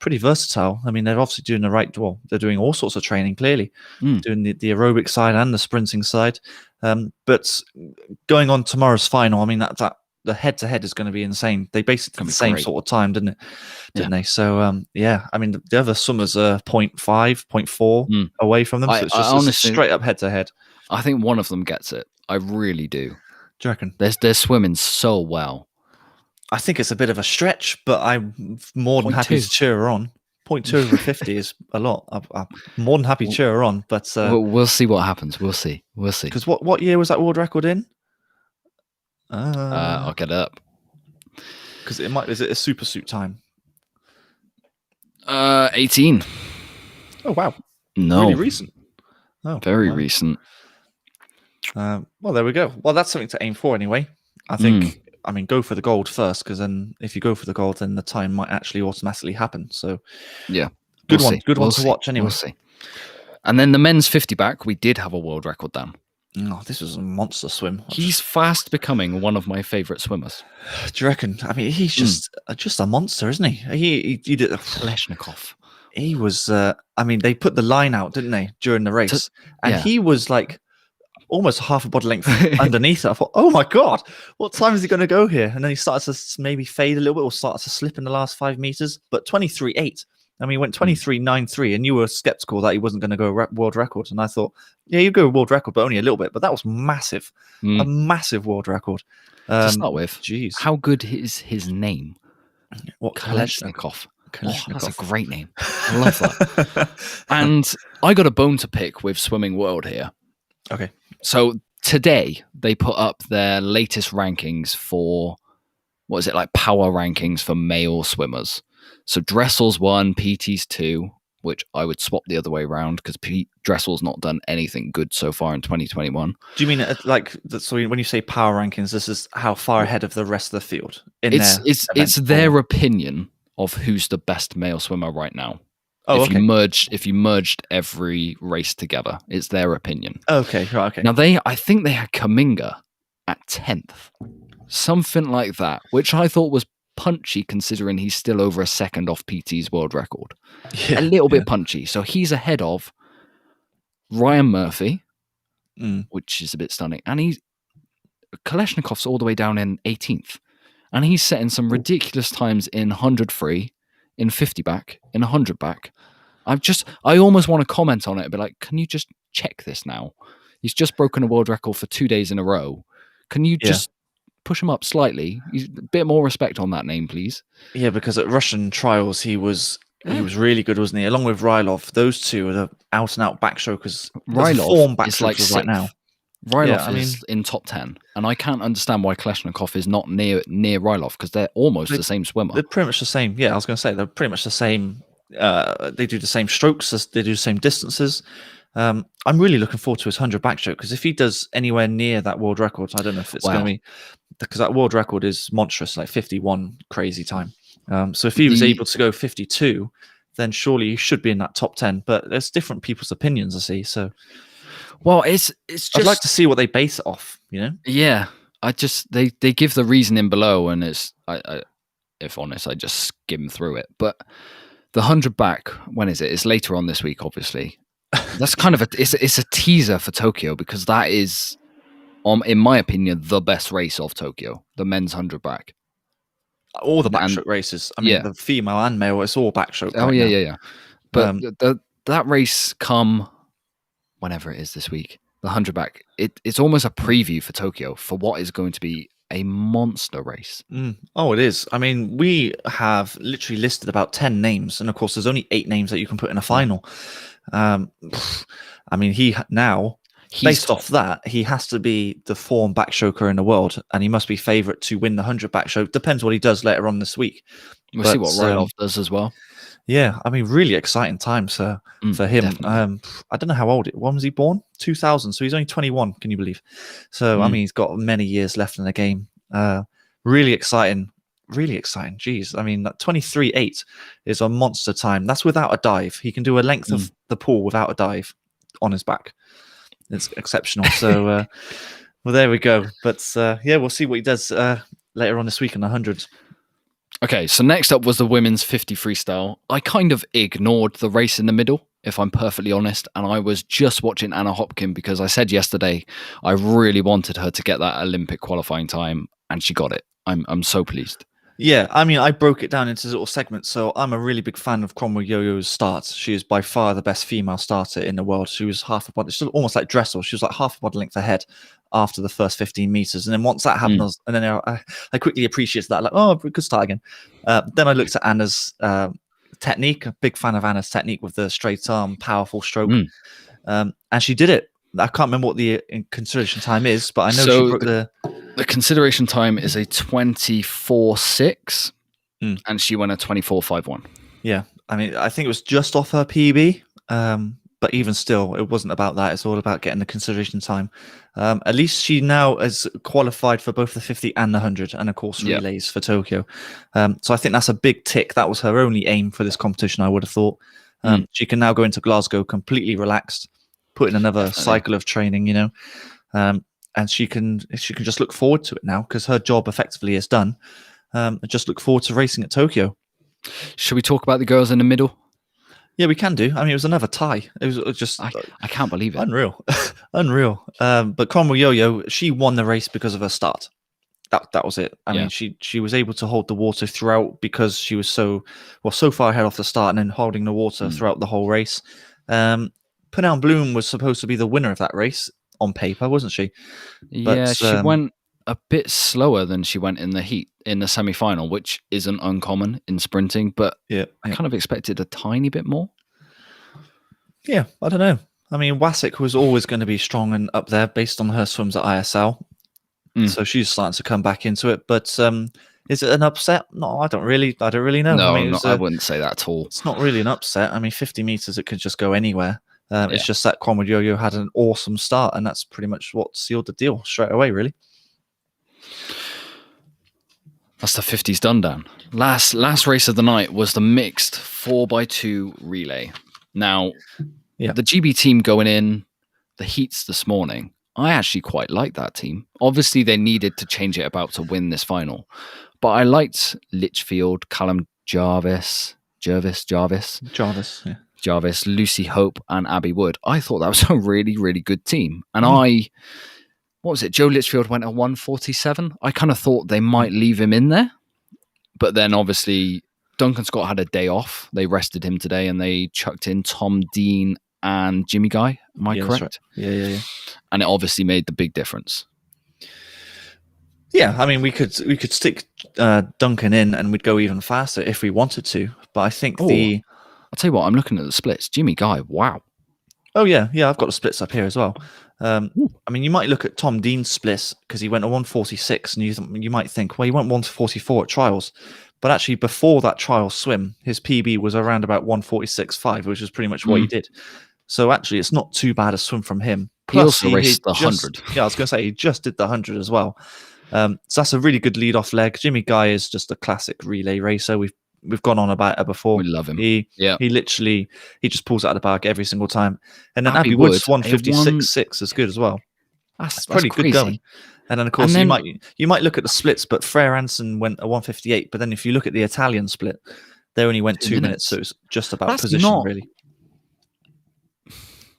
[SPEAKER 2] pretty versatile. I mean, they're obviously doing they're doing all sorts of training, clearly, doing the aerobic side and the sprinting side. But going on tomorrow's final, I mean, that the head-to-head is going to be insane. They basically did the
[SPEAKER 1] Gonna be
[SPEAKER 2] same
[SPEAKER 1] great.
[SPEAKER 2] sort of time, didn't they? So yeah, I mean the other swimmers are 0.5, 0.4
[SPEAKER 1] Mm.
[SPEAKER 2] away from them, so it's
[SPEAKER 1] I
[SPEAKER 2] just
[SPEAKER 1] honestly,
[SPEAKER 2] straight up head-to-head.
[SPEAKER 1] I think one of them gets it. I really do.
[SPEAKER 2] Do you reckon?
[SPEAKER 1] They're swimming so well.
[SPEAKER 2] I think it's a bit of a stretch, but I'm more than happy
[SPEAKER 1] 0.2.
[SPEAKER 2] to cheer her on. 0.2 over 50 is a lot. I'm more than happy to cheer her on, but
[SPEAKER 1] We'll see what happens. We'll see.
[SPEAKER 2] because what year was that world record in?
[SPEAKER 1] I'll get it up.
[SPEAKER 2] Because is it a super suit time?
[SPEAKER 1] 18.
[SPEAKER 2] Oh wow,
[SPEAKER 1] No,
[SPEAKER 2] really recent. Oh,
[SPEAKER 1] very
[SPEAKER 2] wow.
[SPEAKER 1] recent.
[SPEAKER 2] Well, there we go. Well, that's something to aim for anyway. I think. I mean, go for the gold first, because then if you go for the gold, then the time might actually automatically happen. So
[SPEAKER 1] Yeah,
[SPEAKER 2] good
[SPEAKER 1] we'll
[SPEAKER 2] one.
[SPEAKER 1] see.
[SPEAKER 2] Good
[SPEAKER 1] We'll
[SPEAKER 2] one to
[SPEAKER 1] see.
[SPEAKER 2] watch anyway.
[SPEAKER 1] We'll see. And then the men's 50 back, we did have a world record down.
[SPEAKER 2] Oh, this was a monster swim.
[SPEAKER 1] He's fast becoming one of my favourite swimmers.
[SPEAKER 2] Do you reckon? I mean, he's just a monster, isn't he? He did.
[SPEAKER 1] Kalashnikov.
[SPEAKER 2] He was. I mean, they put the line out, didn't they, during the race? And
[SPEAKER 1] yeah.
[SPEAKER 2] he was like almost half a body length underneath it. I thought, oh my god, what time is he going to go here? And then he started to maybe fade a little bit or started to slip in the last 5 meters. But 23.8. I mean, he went 23.93, and you were skeptical that he wasn't going to go world record. And I thought, yeah, you go world record, but only a little bit. But that was massive, a massive world record.
[SPEAKER 1] To start with,
[SPEAKER 2] jeez,
[SPEAKER 1] how good is his name?
[SPEAKER 2] What
[SPEAKER 1] Kalashnikov.
[SPEAKER 2] Kalashnikov.
[SPEAKER 1] Oh, that's a great name. I love that. And I got a bone to pick with Swimming World here.
[SPEAKER 2] Okay.
[SPEAKER 1] So today they put up their latest rankings for, what is it, like power rankings for male swimmers. So Dressel's 1, PT's 2, which I would swap the other way around because Dressel's not done anything good so far in 2021.
[SPEAKER 2] Do you mean so when you say power rankings, this is how far ahead of the rest of the field?
[SPEAKER 1] It's their opinion of who's the best male swimmer right now.
[SPEAKER 2] Oh,
[SPEAKER 1] if you merged every race together, it's their opinion.
[SPEAKER 2] Okay, right, okay.
[SPEAKER 1] Now I think they had Kaminga at 10th, something like that, which I thought was punchy considering he's still over a second off PT's world record.
[SPEAKER 2] Yeah,
[SPEAKER 1] a little bit punchy. So he's ahead of Ryan Murphy, which is a bit stunning, and Kalashnikov's all the way down in 18th, and he's setting some ridiculous times in 100 free, in 50 back, in 100 back. I almost want to comment on it and be like, can you just check this now? He's just broken a world record for 2 days in a row. Can you just push him up slightly? A bit more respect on that name, please.
[SPEAKER 2] Yeah, because at Russian trials he was really good, wasn't he? Along with Rylov, those two are the out and out backstrokers.
[SPEAKER 1] Rylov is like
[SPEAKER 2] right now.
[SPEAKER 1] Rylov is in top 10, and I can't understand why Kalashnikov is not near Rylov because they're almost the same swimmer.
[SPEAKER 2] They're pretty much the same. Yeah, I was going to say they're pretty much the same. They do the same strokes, they do the same distances. I'm really looking forward to his 100 backstroke because if he does anywhere near that world record, I don't know if it's going to be, because that world record is monstrous, like 51 crazy time. So if he was able to go 52, then surely he should be in that top 10. But there's different people's opinions, I see. So,
[SPEAKER 1] well, it's just,
[SPEAKER 2] I'd like to see what they base it off. You know?
[SPEAKER 1] Yeah, they give the reasoning below, and it's if honest, I just skim through it. But the 100 back, when is it? It's later on this week, obviously. That's kind of it's a teaser for Tokyo because that is, in my opinion, the best race of Tokyo, the men's 100 back.
[SPEAKER 2] All the backstroke races. I mean, the female and male, it's all backstroke.
[SPEAKER 1] Oh, yeah. But that race come whenever it is this week, the 100 back, it's almost a preview for Tokyo for what is going to be a monster race.
[SPEAKER 2] Oh, it is. I mean, we have literally listed about 10 names, and of course, there's only 8 names that you can put in a final. I mean, based off that, he has to be the form backstroker in the world, and he must be favourite to win the 100 backstroke. Depends what he does later on this week.
[SPEAKER 1] We'll see what Rylov does as well.
[SPEAKER 2] Yeah, I mean, really exciting times for him. I don't know how old when was he born? 2000, so he's only 21. Can you believe? So I mean, he's got many years left in the game. Really exciting. Jeez, I mean, that 23.8 is a monster time. That's without a dive. He can do a length of the pool without a dive on his back. It's exceptional. So, well, there we go. But yeah, we'll see what he does later on this week in the 100s.
[SPEAKER 1] Okay, so next up was the women's 50 freestyle. I kind of ignored the race in the middle, if I'm perfectly honest, and I was just watching Anna Hopkin because I said yesterday I really wanted her to get that Olympic qualifying time, and she got it. I'm so pleased.
[SPEAKER 2] Yeah, I mean, I broke it down into little segments. So I'm a really big fan of Cromwell Yo-Yo's start. She is by far the best female starter in the world. She was half a body, she's almost like Dressel. She was like half a body length ahead after the first 15 meters. And then once that happened, and then I quickly appreciated that. Like, oh, we could start again. Then I looked at Anna's technique. A big fan of Anna's technique with the straight arm, powerful stroke. And she did it. I can't remember what the consideration time is, but I know she broke the
[SPEAKER 1] consideration time is a 24.6, and she went a 24.51.
[SPEAKER 2] Yeah, I mean, I think it was just off her PB, but even still, it wasn't about that. It's all about getting the consideration time. At least she now is qualified for both the 50 and the 100, and of course relays for Tokyo. So I think that's a big tick. That was her only aim for this competition, I would have thought. She can now go into Glasgow completely relaxed, put in another cycle of training, you know, and she can just look forward to it now because her job effectively is done. Just look forward to racing at Tokyo.
[SPEAKER 1] Should we talk about the girls in the middle?
[SPEAKER 2] Yeah, we can do. I mean, it was another tie. It was just
[SPEAKER 1] I can't believe it.
[SPEAKER 2] Unreal. Unreal. But Cromwell Yo-Yo, she won the race because of her start. That was it. I mean, she was able to hold the water throughout because she was so far ahead off the start and then holding the water throughout the whole race. Penel Bloom was supposed to be the winner of that race on paper, wasn't she?
[SPEAKER 1] But, yeah, she went a bit slower than she went in the heat in the semi-final, which isn't uncommon in sprinting, but I kind of expected a tiny bit more.
[SPEAKER 2] Yeah, I don't know. I mean, Wasik was always going to be strong and up there based on her swims at ISL. So she's starting to come back into it. But is it an upset? No, I don't really know.
[SPEAKER 1] No,
[SPEAKER 2] I mean,
[SPEAKER 1] I wouldn't say that at all.
[SPEAKER 2] It's not really an upset. I mean, 50 meters, it could just go anywhere. It's just that Cromwell Yo-Yo had an awesome start, and that's pretty much what sealed the deal straight away, really.
[SPEAKER 1] That's the 50s done down. Last race of the night was the mixed 4x2 relay. Now, the GB team going in the heats this morning, I actually quite like that team. Obviously, they needed to change it about to win this final. But I liked Litchfield, Callum Jarvis, Lucy Hope, and Abby Wood. I thought that was a really, really good team. And what was it? Joe Litchfield went at 147. I kind of thought they might leave him in there. But then obviously Duncan Scott had a day off. They rested him today and they chucked in Tom Dean and Jimmy Guy. Am I correct?
[SPEAKER 2] Right. Yeah.
[SPEAKER 1] And it obviously made the big difference.
[SPEAKER 2] Yeah, I mean, we could stick Duncan in and we'd go even faster if we wanted to. But I think I'll
[SPEAKER 1] tell you what, I'm looking at the splits. Jimmy Guy, wow.
[SPEAKER 2] Oh, yeah, I've got the splits up here as well. I mean, you might look at Tom Dean's splits because he went a 146 and you might think, well, he went 144 at trials. But actually, before that trial swim, his PB was around about 146.5, which is pretty much what he did. So actually, it's not too bad a swim from him.
[SPEAKER 1] Plus, he also raced the 100.
[SPEAKER 2] Yeah, I was going to say, he just did the 100 as well. So that's a really good lead-off leg. Jimmy Guy is just a classic relay racer. We've gone on about it before.
[SPEAKER 1] We love him.
[SPEAKER 2] He just pulls out of the bag every single time. And then Abby Wood's 156.6 is good as well. That's pretty good going. And then of course you might look at the splits, but Frere Anson went a 158. But then if you look at the Italian split, they only went 2 minutes, so it's just about position really.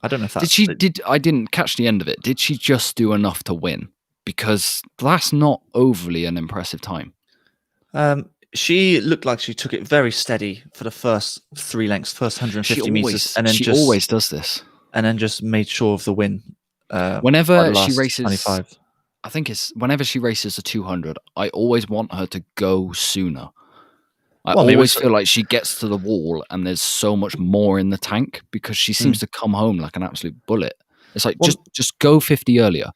[SPEAKER 2] I don't know if that's
[SPEAKER 1] I didn't catch the end of it. Did she just do enough to win? Because that's not overly an impressive time.
[SPEAKER 2] She looked like she took it very steady for the first 3 lengths, first 150 meters, and then
[SPEAKER 1] she always does this,
[SPEAKER 2] and then just made sure of the win.
[SPEAKER 1] Whenever she races
[SPEAKER 2] 25.
[SPEAKER 1] I think it's whenever she races a 200, I always want her to go sooner. I always feel like she gets to the wall and there's so much more in the tank because she seems to come home like an absolute bullet. It's like, just go 50 earlier.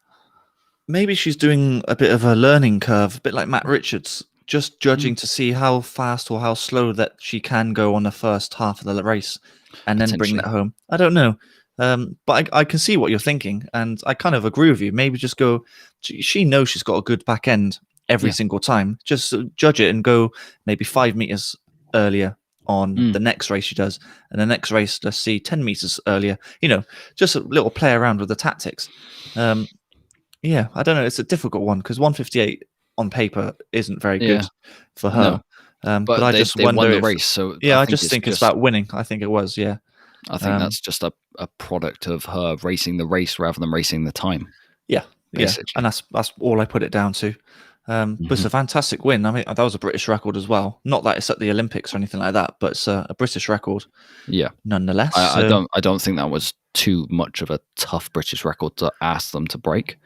[SPEAKER 2] Maybe she's doing a bit of a learning curve, a bit like Matt Richards, just judging to see how fast or how slow that she can go on the first half of the race and then bring that home. I don't know. But I can see what you're thinking, and I kind of agree with you. Maybe just go. She knows she's got a good back end every single time. Just judge it and go maybe 5 meters earlier on the next race she does, and the next race let's see 10 meters earlier. You know, just a little play around with the tactics. Yeah, I don't know. It's a difficult one because 158 on paper isn't very good for her. No. But I just wonder
[SPEAKER 1] won the race. So
[SPEAKER 2] yeah, I just think it's about winning. I think it was. Yeah.
[SPEAKER 1] I think that's just a product of her racing the race rather than racing the time.
[SPEAKER 2] Yeah, basically. And that's all I put it down to. But it's a fantastic win. I mean, that was a British record as well. Not that it's at the Olympics or anything like that, but it's a British record.
[SPEAKER 1] Yeah,
[SPEAKER 2] nonetheless.
[SPEAKER 1] I don't think that was too much of a tough British record to ask them to break.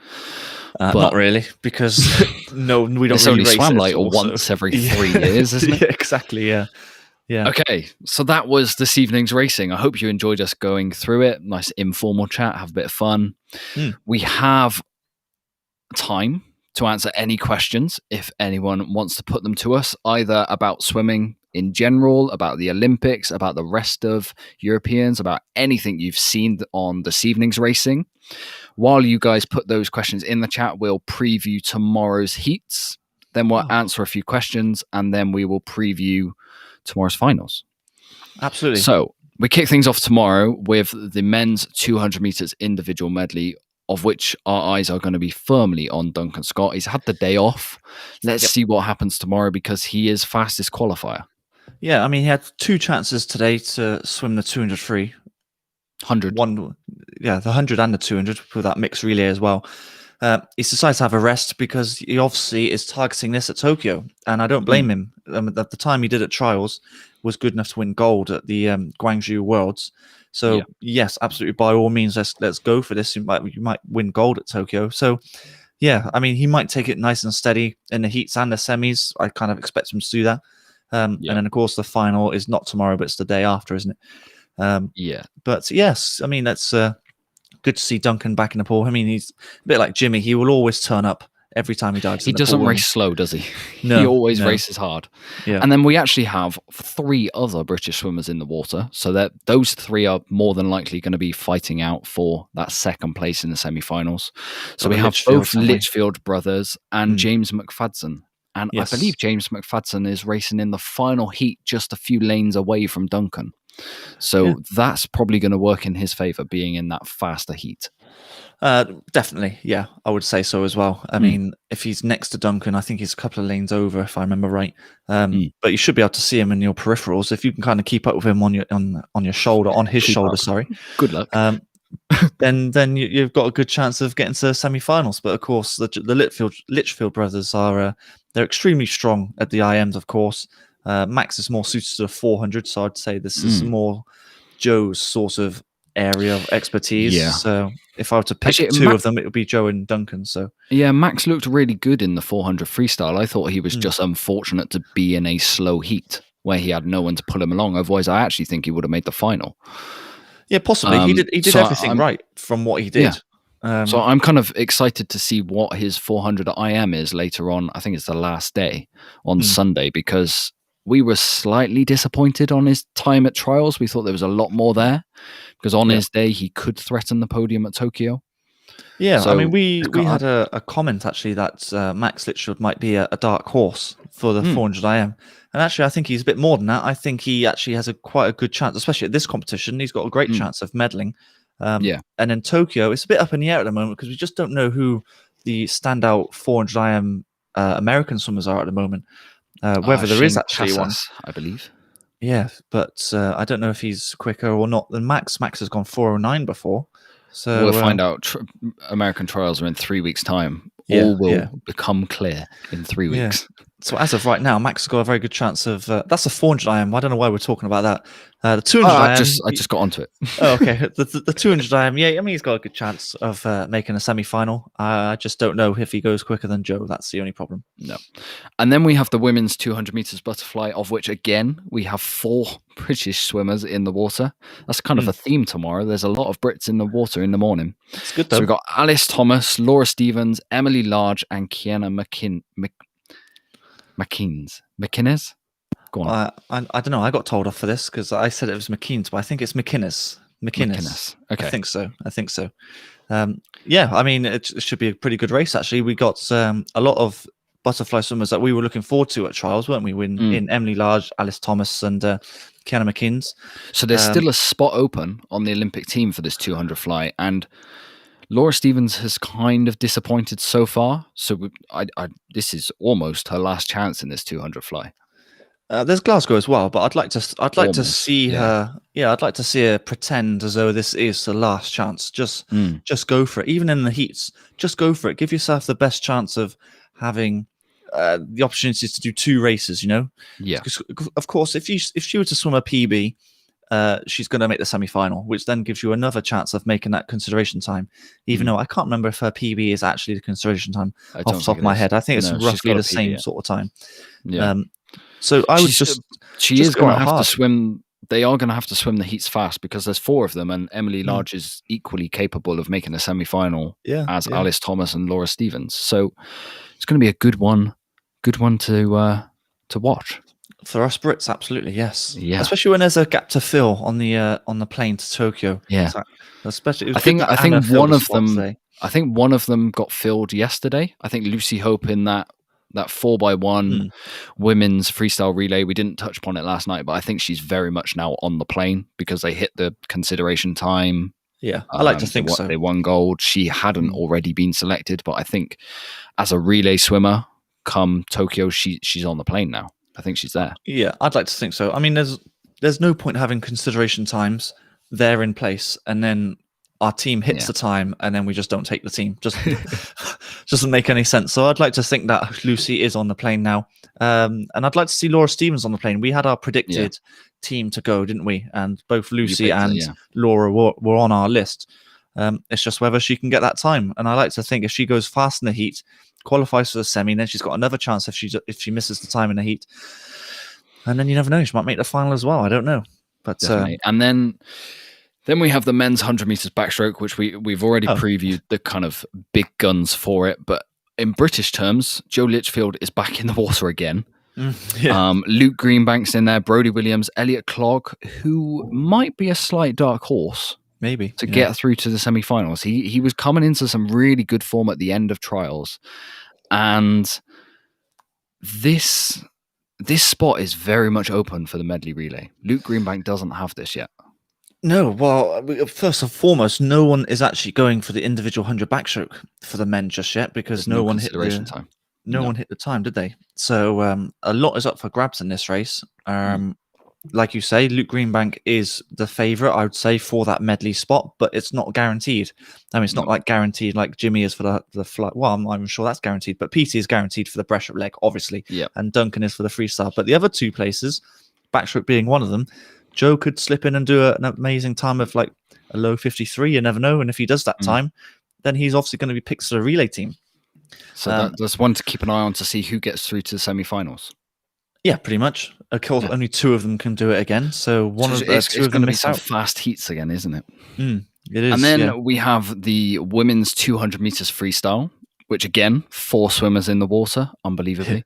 [SPEAKER 2] But not really, because no, we don't.
[SPEAKER 1] It's
[SPEAKER 2] really
[SPEAKER 1] only
[SPEAKER 2] race
[SPEAKER 1] swam
[SPEAKER 2] it
[SPEAKER 1] like once every 3 years, isn't it?
[SPEAKER 2] Yeah, exactly. Yeah.
[SPEAKER 1] Okay, so that was this evening's racing. I hope you enjoyed us going through it. Nice informal chat, have a bit of fun. We have time to answer any questions if anyone wants to put them to us, either about swimming in general, about the Olympics, about the rest of Europeans, about anything you've seen on this evening's racing. While you guys put those questions in the chat, we'll preview tomorrow's heats. Then we'll answer a few questions, and then we will preview tomorrow's finals.
[SPEAKER 2] Absolutely.
[SPEAKER 1] So we kick things off tomorrow with the men's 200 meters individual medley, of which our eyes are going to be firmly on Duncan Scott. He's had the day off. Let's see what happens tomorrow, because he is fastest qualifier.
[SPEAKER 2] Yeah, I mean, he had 2 chances today to swim the 200 free.
[SPEAKER 1] 100.
[SPEAKER 2] The 100 and the 200 with that mixed relay as well. He's decided to have a rest because he obviously is targeting this at Tokyo, and I don't blame him. At the time he did at trials was good enough to win gold at the Guangzhou Worlds. So yes, absolutely, by all means, let's go for this. You might win gold at Tokyo. So yeah, I mean, he might take it nice and steady in the heats and the semis. I kind of expect him to do that. And then of course the final is not tomorrow, but it's the day after, isn't it? But yes, I mean, that's good to see Duncan back in the pool. I mean, he's a bit like Jimmy. He will always turn up every time he dives in the pool.
[SPEAKER 1] He doesn't race slow, does he?
[SPEAKER 2] No,
[SPEAKER 1] he always races hard.
[SPEAKER 2] Yeah.
[SPEAKER 1] And then we actually have 3 other British swimmers in the water. So that those 3 are more than likely going to be fighting out for that second place in the semi-finals. So we have both Litchfield brothers and James McFadden. And I believe James McFadden is racing in the final heat just a few lanes away from Duncan. So that's probably going to work in his favour, being in that faster heat.
[SPEAKER 2] Definitely, yeah, I would say so as well. I mean, if he's next to Duncan, I think he's a couple of lanes over, if I remember right. But you should be able to see him in your peripherals if you can kind of keep up with him on your shoulder, on his shoulder. Sorry,
[SPEAKER 1] good luck.
[SPEAKER 2] Then you've got a good chance of getting to semi-finals. But of course, the Litchfield brothers are they're extremely strong at the IMs. Of course, Max is more suited to the 400, so I'd say this is more Joe's sort of area of expertise.
[SPEAKER 1] Yeah.
[SPEAKER 2] So if I were to pick 2 of them, it would be Joe and Duncan. So
[SPEAKER 1] yeah, Max looked really good in the 400 freestyle. I thought he was just unfortunate to be in a slow heat where he had no one to pull him along. Otherwise, I actually think he would have made the final.
[SPEAKER 2] Yeah, possibly. He did everything right from what he did.
[SPEAKER 1] So I'm kind of excited to see what his 400 IM is later on. I think it's the last day on Sunday, because we were slightly disappointed on his time at trials. We thought there was a lot more there, because on his day he could threaten the podium at Tokyo. Yeah,
[SPEAKER 2] so, I mean, we had a comment actually that Max Litchfield might be a dark horse for the 400 IM. And actually, I think he's a bit more than that. I think he actually has quite a good chance, especially at this competition. He's got a great chance of medaling. And in Tokyo, it's a bit up in the air at the moment, because we just don't know who the standout 400 IM American swimmers are at the moment. Whether there is actually one,
[SPEAKER 1] I believe.
[SPEAKER 2] Yeah, but I don't know if he's quicker or not than Max. Max has gone 4:09 before. So
[SPEAKER 1] we'll find out. American trials are in 3 weeks' time. All will become clear in 3 weeks.
[SPEAKER 2] So as of right now, Max has got a very good chance of. That's a 400 IM. I don't know why we're talking about that. The 200 IM.
[SPEAKER 1] I just got onto it.
[SPEAKER 2] Oh, okay. The 200 IM. Yeah, I mean, he's got a good chance of making a semi-final. I just don't know if he goes quicker than Joe. That's the only problem.
[SPEAKER 1] No. And then we have the women's 200 meters butterfly, of which again we have 4 British swimmers in the water. That's kind of a theme tomorrow. There's a lot of Brits in the water in the morning.
[SPEAKER 2] It's good though.
[SPEAKER 1] So we've got Alice Thomas, Laura Stevens, Emily Large, and Kiana McInnes? Go on.
[SPEAKER 2] I don't know. I got told off for this because I said it was McKeans, but I think it's McInnes.
[SPEAKER 1] Okay.
[SPEAKER 2] I think so. Yeah, I mean, it should be a pretty good race, actually. We got a lot of butterfly swimmers that we were looking forward to at trials, weren't we? In Emily Large, Alice Thomas, and Kiana McInnes.
[SPEAKER 1] So there's still a spot open on the Olympic team for this 200 fly, and Laura Stevens has kind of disappointed so far. So this is almost her last chance in this 200 fly.
[SPEAKER 2] There's Glasgow as well, but I'd like to see her. Yeah, I'd like to see her pretend as though this is the last chance. Just go for it. Even in the heats, just go for it. Give yourself the best chance of having the opportunities to do 2 races.
[SPEAKER 1] Yeah.
[SPEAKER 2] Because of course, if she were to swim a PB, she's going to make the semi-final, which then gives you another chance of making that consideration time. Even though I can't remember if her PB is actually the consideration time off the top of my head. I think it's roughly the same sort of time.
[SPEAKER 1] Yeah.
[SPEAKER 2] So I would
[SPEAKER 1] she is going to have to swim. They are going to have to swim the heats fast because there's 4 of them, and Emily Large is equally capable of making a semi-final as Alice Thomas and Laura Stevens. So it's going to be a good one to watch.
[SPEAKER 2] For us Brits, absolutely, yes.
[SPEAKER 1] Yeah.
[SPEAKER 2] Especially when there's a gap to fill on the plane to Tokyo.
[SPEAKER 1] Yeah.
[SPEAKER 2] So, especially,
[SPEAKER 1] I think one of them. I think one of them got filled yesterday. I think Lucy Hope in that 4x1 women's freestyle relay. We didn't touch upon it last night, but I think she's very much now on the plane because they hit the consideration time.
[SPEAKER 2] Yeah, I like to think so.
[SPEAKER 1] They won gold. She hadn't already been selected, but I think as a relay swimmer, come Tokyo, she's on the plane now. I think she's there.
[SPEAKER 2] Yeah, I'd like to think so. I mean, there's no point having consideration times there in place, and then our team hits the time, and then we just don't take the team. Just doesn't make any sense. So I'd like to think that Lucy is on the plane now, and I'd like to see Laura Stevens on the plane. We had our predicted team to go, didn't we? And both Lucy and Laura were on our list. It's just whether she can get that time, and I like to think if she goes fast in the heat, qualifies for the semi, then she's got another chance if she misses the time in the heat, and then you never know, she might make the final as well. I don't know, but
[SPEAKER 1] and then we have the men's 100 meters backstroke, which we've already previewed the kind of big guns for it. But in British terms, Joe Litchfield is back in the water again. Luke Greenbank's in there, Brodie Williams, Elliot Clogg, who might be a slight dark horse.
[SPEAKER 2] Maybe
[SPEAKER 1] to get through to the semi-finals. He was coming into some really good form at the end of trials, and this spot is very much open for the medley relay. Luke Greenbank doesn't have this yet.
[SPEAKER 2] No, well, first and foremost, no one is actually going for the individual 100 backstroke for the men just yet because no one hit the time. No one hit the time, did they? So a lot is up for grabs in this race. Like you say, Luke Greenbank is the favourite, I would say, for that medley spot, but it's not guaranteed. I mean, it's not like guaranteed like Jimmy is for the flight. Well, I'm not even sure that's guaranteed, but PT is guaranteed for the breaststroke leg, obviously. And Duncan is for the freestyle. But the other 2 places, backstroke being one of them, Joe could slip in and do an amazing time of like a low 53. You never know. And if he does that time, then he's obviously going to be picked to the relay team.
[SPEAKER 1] So that's one to keep an eye on to see who gets through to the semi-finals.
[SPEAKER 2] Yeah, pretty much. Of course, only 2 of them can do it again. So
[SPEAKER 1] it's going to be some fast heats again, isn't it?
[SPEAKER 2] It is.
[SPEAKER 1] And then we have the women's 200 meters freestyle, which again, 4 swimmers in the water, unbelievably.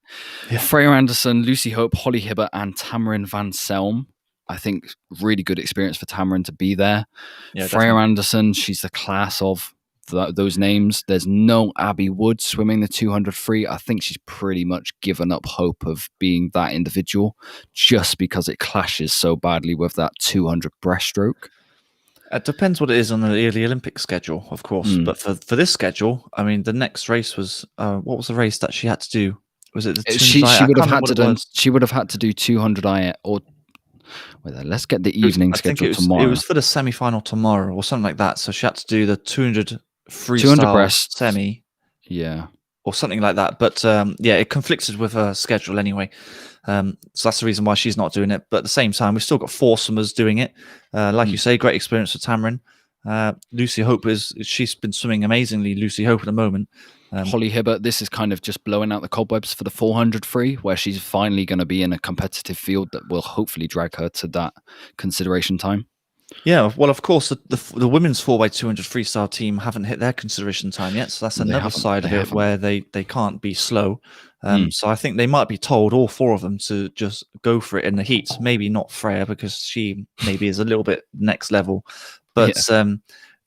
[SPEAKER 1] Freya Anderson, Lucy Hope, Holly Hibbert, and Tamarin Van Selm. I think really good experience for Tamarin to be there. Freya Anderson, she's the class of those names. There's no Abby Wood swimming the 200 free. I think she's pretty much given up hope of being that individual just because it clashes so badly with that 200 breaststroke.
[SPEAKER 2] It depends what it is on the early Olympic schedule, of course. But for this schedule, I mean, the next race was what was the race that she had to do? Was it the
[SPEAKER 1] she would have had to do 200 I or let's get the evening schedule tomorrow.
[SPEAKER 2] It was for the semi-final tomorrow or something like that. So she had to do the 200 freestyle
[SPEAKER 1] 200 breast
[SPEAKER 2] semi, or something like that. But it conflicted with her schedule anyway. So that's the reason why she's not doing it. But at the same time, we've still got 4 swimmers doing it. Like you say, great experience for Tamarin. Lucy Hope she's been swimming amazingly. Lucy Hope at the moment.
[SPEAKER 1] Holly Hibbert, this is kind of just blowing out the cobwebs for the 400 free, where she's finally going to be in a competitive field that will hopefully drag her to that consideration time.
[SPEAKER 2] Yeah, well, of course, the women's 4x200 freestyle team haven't hit their consideration time yet, so that's another side of it where they can't be slow. So I think they might be told, all 4 of them, to just go for it in the heat. Maybe not Freya, because she maybe is a little bit next level. But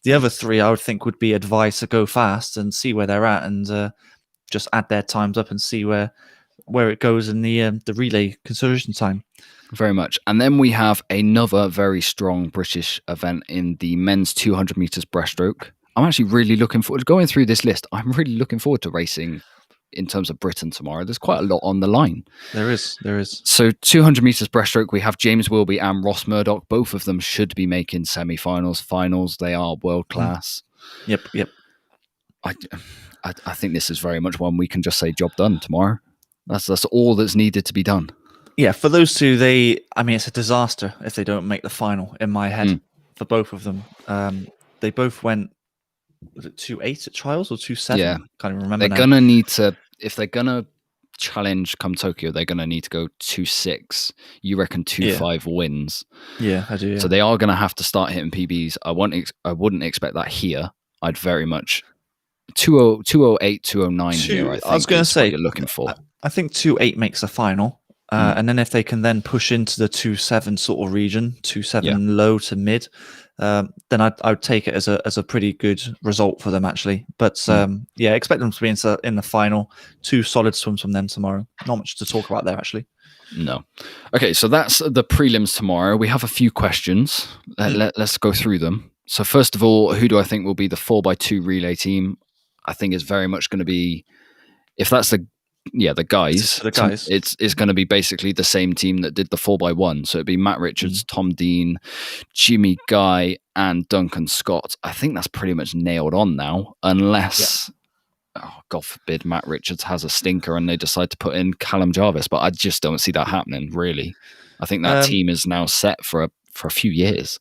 [SPEAKER 2] the other 3, I would think, would be advised to go fast and see where they're at and just add their times up and see where it goes in the relay consideration time.
[SPEAKER 1] Very much. And then we have another very strong British event in the men's 200 meters breaststroke. I'm actually really looking forward to going through this list. I'm really looking forward to racing in terms of Britain tomorrow. There's quite a lot on the line.
[SPEAKER 2] There is.
[SPEAKER 1] So 200 meters breaststroke, we have James Wilby and Ross Murdoch. Both of them should be making semi-finals, finals. They are world class.
[SPEAKER 2] Yep.
[SPEAKER 1] I think this is very much one we can just say job done tomorrow. That's all that's needed to be done.
[SPEAKER 2] Yeah, for those two, it's a disaster if they don't make the final, in my head, for both of them. They both went, was it 2.8 at trials or 2.7?
[SPEAKER 1] Yeah.
[SPEAKER 2] Can't even remember
[SPEAKER 1] They're
[SPEAKER 2] now.
[SPEAKER 1] gonna need to, if they're gonna challenge come Tokyo, they're gonna need to go 2.6. You reckon 2.5 wins?
[SPEAKER 2] Yeah, I do. Yeah.
[SPEAKER 1] So they are gonna have to start hitting PBs. I wouldn't expect that here. I'd very much 208, 209 here. I
[SPEAKER 2] was going to say,
[SPEAKER 1] what you're looking for.
[SPEAKER 2] I think 2.8 makes the final. And then if they can then push into the 2.7 sort of region, 2.7 low to mid, then I'd take it as a pretty good result for them, actually. But expect them to be in the final. 2 solid swims from them tomorrow. Not much to talk about there, actually.
[SPEAKER 1] No. Okay, so that's the prelims tomorrow. We have a few questions. Let's go through them. So first of all, who do I think will be the 4x2 relay team? I think it's very much going to be, if that's the guys.
[SPEAKER 2] The guys.
[SPEAKER 1] It's going to be basically the same team that did the 4x1. So it'd be Matt Richards, Tom Dean, Jimmy Guy, and Duncan Scott. I think that's pretty much nailed on now, unless, God forbid, Matt Richards has a stinker and they decide to put in Callum Jarvis. But I just don't see that happening, really. I think that team is now set for a few years.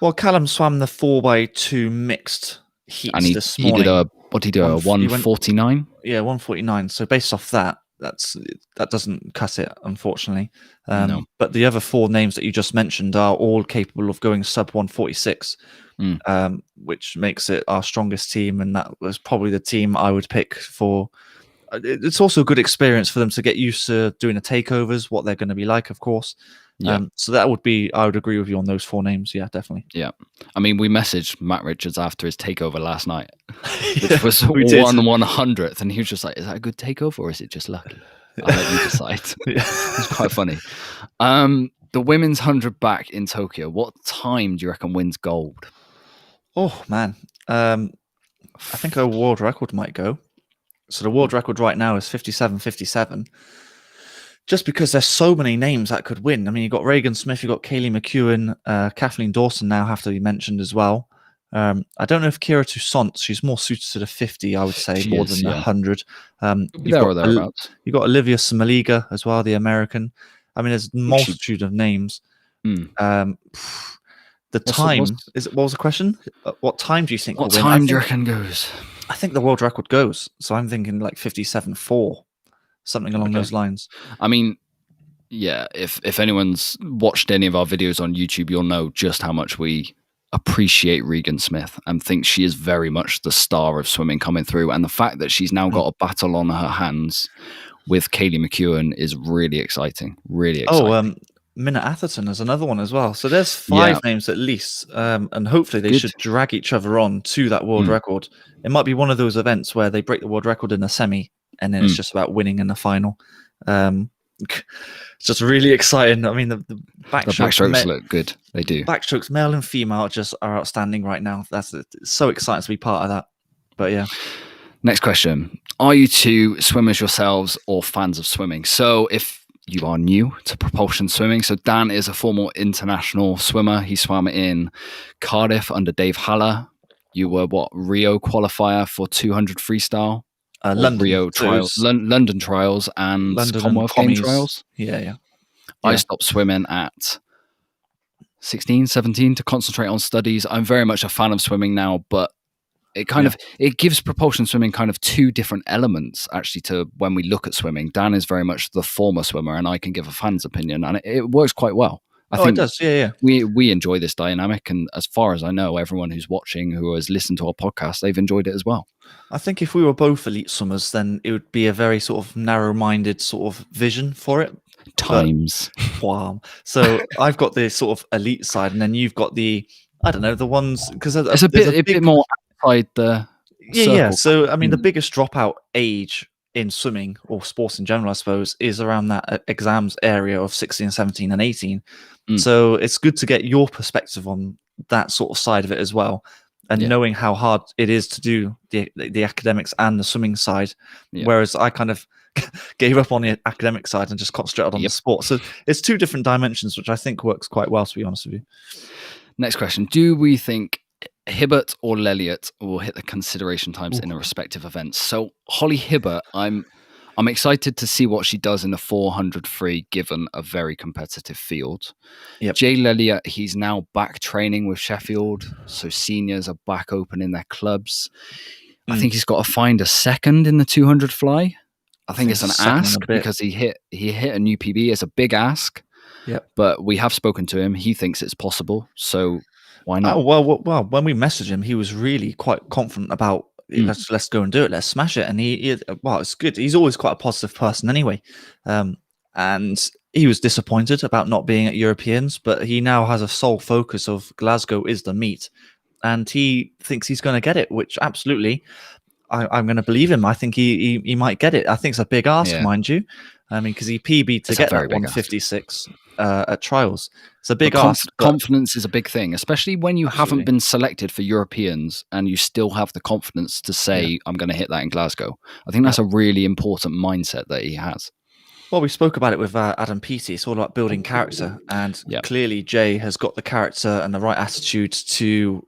[SPEAKER 2] Well, Callum swam the 4x2 mixed heats
[SPEAKER 1] and
[SPEAKER 2] this morning.
[SPEAKER 1] He did a 149?
[SPEAKER 2] Yeah, 149. So based off that doesn't cut it, unfortunately.
[SPEAKER 1] No.
[SPEAKER 2] But the other 4 names that you just mentioned are all capable of going sub 146, which makes it our strongest team. And that was probably the team I would pick for. It's also a good experience for them to get used to doing the takeovers, what they're going to be like, of course. Yeah. So that would be, I would agree with you on those 4 names. Yeah, definitely.
[SPEAKER 1] Yeah. I mean, we messaged Matt Richards after his takeover last night, which was 1/100th. And he was just like, is that a good takeover or is it just lucky? I'll let you decide. It's quite funny. The women's 100 back in Tokyo, what time do you reckon wins gold?
[SPEAKER 2] Oh, man. I think a world record might go. So the world record right now is 57.57. Just because there's so many names that could win. I mean, you've got Reagan Smith, you've got Kaylee McEwen, Kathleen Dawson now have to be mentioned as well. I don't know if Kira Toussaint, she's more suited to the 50, I would say, more than the 100. You've got Olivia Samaliga as well, the American. I mean, there's a multitude of names. What was the question? What time do you think
[SPEAKER 1] will win? What time do you reckon goes?
[SPEAKER 2] I think the world record goes. So I'm thinking like 57.4. Something along those lines.
[SPEAKER 1] I mean, yeah, if anyone's watched any of our videos on YouTube, you'll know just how much we appreciate Regan Smith and think she is very much the star of swimming coming through. And the fact that she's now got a battle on her hands with Kaylee McEwen is really exciting. Really exciting.
[SPEAKER 2] Minna Atherton is another one as well. So there's 5 names at least. And hopefully they should drag each other on to that world record. It might be one of those events where they break the world record in a semi and then it's just about winning in the final. It's just really exciting. I mean, the
[SPEAKER 1] backstrokes look good. They do.
[SPEAKER 2] Backstrokes, male and female, just are outstanding right now. It's so exciting to be part of that. But yeah.
[SPEAKER 1] Next question. Are you 2 swimmers yourselves or fans of swimming? So if you are new to propulsion swimming, so Dan is a former international swimmer. He swam in Cardiff under Dave Haller. You were Rio qualifier for 200 freestyle?
[SPEAKER 2] London
[SPEAKER 1] Rio trials, London trials, and Commonwealth Games trials.
[SPEAKER 2] Yeah.
[SPEAKER 1] I stopped swimming at 16, 17 to concentrate on studies. I'm very much a fan of swimming now, but it it gives propulsion swimming kind of 2 different elements actually to when we look at swimming. Dan is very much the former swimmer, and I can give a fan's opinion, and it works quite well. I think
[SPEAKER 2] it does. Yeah.
[SPEAKER 1] We enjoy this dynamic, and as far as I know, everyone who's watching, who has listened to our podcast, they've enjoyed it as well.
[SPEAKER 2] I think if we were both elite swimmers, then it would be a very sort of narrow-minded sort of vision for it.
[SPEAKER 1] Times.
[SPEAKER 2] Wow. So I've got the sort of elite side, and then you've got the, I don't know, the ones, because
[SPEAKER 1] it's a bit more outside the circle.
[SPEAKER 2] Yeah. So I mean, the biggest dropout age in swimming or sports in general, I suppose, is around that exams area of 16, 17, and 18. So it's good to get your perspective on that sort of side of it as well. And knowing how hard it is to do the academics and the swimming side, whereas I kind of gave up on the academic side and just concentrated on the sport. So it's 2 different dimensions, which I think works quite well, to be honest with you.
[SPEAKER 1] Next question. Do we think Hibbert or Lelliot will hit the consideration times in the respective events? So Holly Hibbert, I'm I'm excited to see what she does in the 400 free, given a very competitive field.
[SPEAKER 2] Yep.
[SPEAKER 1] Jay Lelliot, he's now back training with Sheffield, so seniors are back opening their clubs. I think he's got to find a second in the 200 fly. I think it's an ask because he hit a new PB. It's a big ask.
[SPEAKER 2] Yep.
[SPEAKER 1] But we have spoken to him. He thinks it's possible. So why not?
[SPEAKER 2] Well, when we messaged him, he was really quite confident about let's go and do it. Let's smash it. And it's good. He's always quite a positive person anyway. And he was disappointed about not being at Europeans, but he now has a sole focus of Glasgow is the meet. And he thinks he's going to get it, which absolutely, I'm going to believe him. I think he might get it. I think it's a big ask, mind you. I mean, because he PB'd to get that 156 at trials. It's a big ask.
[SPEAKER 1] Confidence is a big thing, especially when you haven't been selected for Europeans and you still have the confidence to say, I'm going to hit that in Glasgow. I think that's a really important mindset that he has.
[SPEAKER 2] Well, we spoke about it with Adam Peaty. It's all about building character. And clearly Jay has got the character and the right attitude to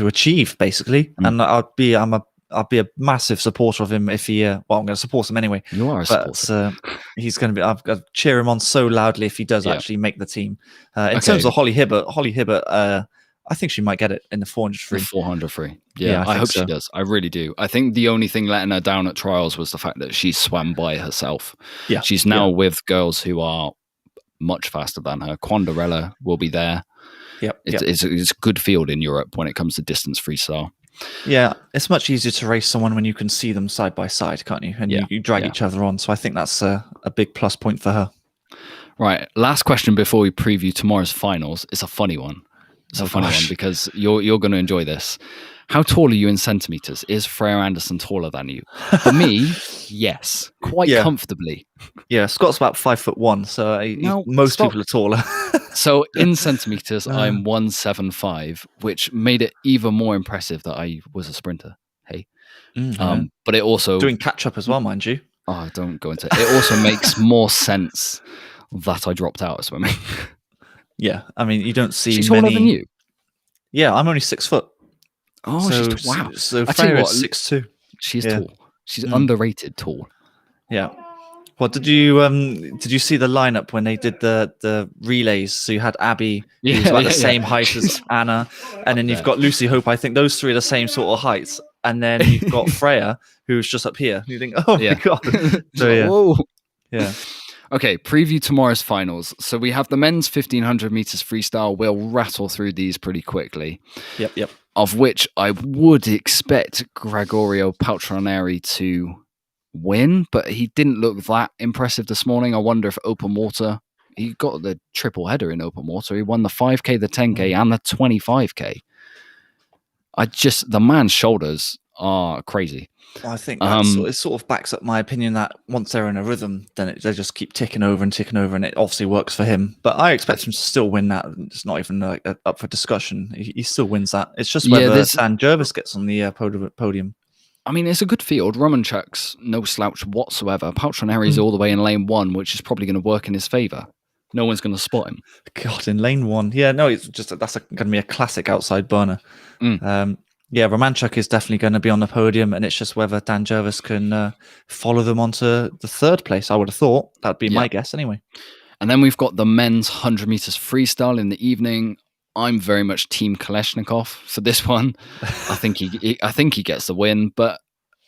[SPEAKER 2] achieve, basically. And I'll be a massive supporter of him if he. I'm going to support him anyway.
[SPEAKER 1] You are a supporter.
[SPEAKER 2] He's going to be. I've got to cheer him on so loudly if he does actually make the team. In terms of Holly Hibbert, I think she might get it in the 400 free.
[SPEAKER 1] The 400 free. Yeah, I hope she does. I really do. I think the only thing letting her down at trials was the fact that she swam by herself. Yeah, she's now with girls who are much faster than her. Quandarella will be there. It's a good field in Europe when it comes to distance freestyle.
[SPEAKER 2] Yeah, it's much easier to race someone when you can see them side by side, can't you? And you drag each other on. So I think that's a big plus point for her.
[SPEAKER 1] Right. Last question before we preview tomorrow's finals. It's a funny one. It's a funny one because you're going to enjoy this. How tall are you in centimeters? Is Freya Anderson taller than you? For me, yes, quite comfortably.
[SPEAKER 2] Yeah, Scott's about 5'1", so most people are taller.
[SPEAKER 1] So in centimeters, I'm 175, which made it even more impressive that I was a sprinter. Hey, but it also
[SPEAKER 2] doing catch up as well, mind you.
[SPEAKER 1] Oh, don't go into it. It also makes more sense that I dropped out of swimming.
[SPEAKER 2] Yeah, I mean, you don't see
[SPEAKER 1] She's
[SPEAKER 2] many.
[SPEAKER 1] taller than you.
[SPEAKER 2] Yeah, I'm only 6 foot.
[SPEAKER 1] Oh, she's wow.
[SPEAKER 2] So Freya's 6'2".
[SPEAKER 1] She's tall. She's underrated tall.
[SPEAKER 2] Yeah. Well, did you see the lineup when they did the relays? So you had Abby, who's about the same height as Anna, and then you've got Lucy Hope. I think those three are the same sort of heights. And then you've got Freya, who's just up here. You think, oh my god. So yeah.
[SPEAKER 1] Okay, preview tomorrow's finals. So we have the men's 1500 meters freestyle. We'll rattle through these pretty quickly.
[SPEAKER 2] Yep.
[SPEAKER 1] Of which I would expect Gregorio Paltroneri to win, but he didn't look that impressive this morning. I wonder if open water, he got the triple header in open water. He won the 5K, the 10K, and the 25K. The man's shoulders are crazy.
[SPEAKER 2] I think it sort of backs up my opinion that once they're in a rhythm, then they just keep ticking over, and it obviously works for him. But I expect him to still win that. It's not even up for discussion. He still wins that. It's just whether Dan Jervis gets on the podium.
[SPEAKER 1] I mean, it's a good field. Romanchuk's no slouch whatsoever. Paltroneri's all the way in lane 1, which is probably going to work in his favour. No one's going to spot him.
[SPEAKER 2] God, in lane 1. Yeah, no, it's just that's going to be a classic outside burner. Yeah, Romanchuk is definitely going to be on the podium, and it's just whether Dan Jervis can follow them onto the 3rd place. I would have thought that'd be my guess anyway.
[SPEAKER 1] And then we've got the men's 100 meters freestyle in the evening. I'm very much Team Kaleshnikov for this one. I think he gets the win, but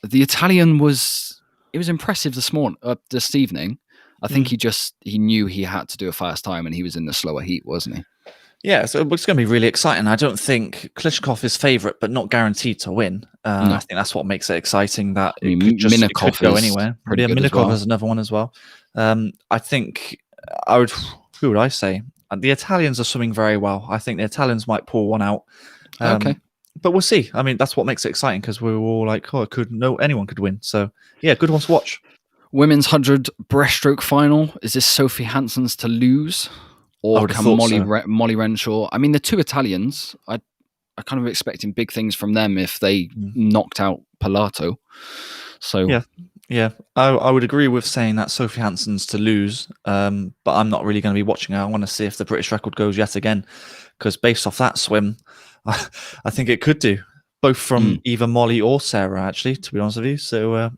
[SPEAKER 1] the Italian was impressive this evening. I think he knew he had to do a fast time, and he was in the slower heat, wasn't he?
[SPEAKER 2] Yeah, so it's going to be really exciting. I don't think Klitschkov is favourite, but not guaranteed to win. No. I think that's what makes it exciting. That it could go anywhere. Minikov is another one as well. I think who would I say? The Italians are swimming very well. I think the Italians might pull one out. Okay. But we'll see. I mean, that's what makes it exciting, because we were all like, anyone could win. So yeah, good one to watch.
[SPEAKER 1] Women's 100 breaststroke final. Is this Sophie Hansen's to lose? Or can Molly Renshaw? I mean, the two Italians, I kind of expecting big things from them if they knocked out Pilato. So
[SPEAKER 2] yeah, I would agree with saying that Sophie Hansen's to lose, but I'm not really going to be watching her. I want to see if the British record goes yet again, because based off that swim, I think it could do, both from either Molly or Sarah, actually, to be honest with you. So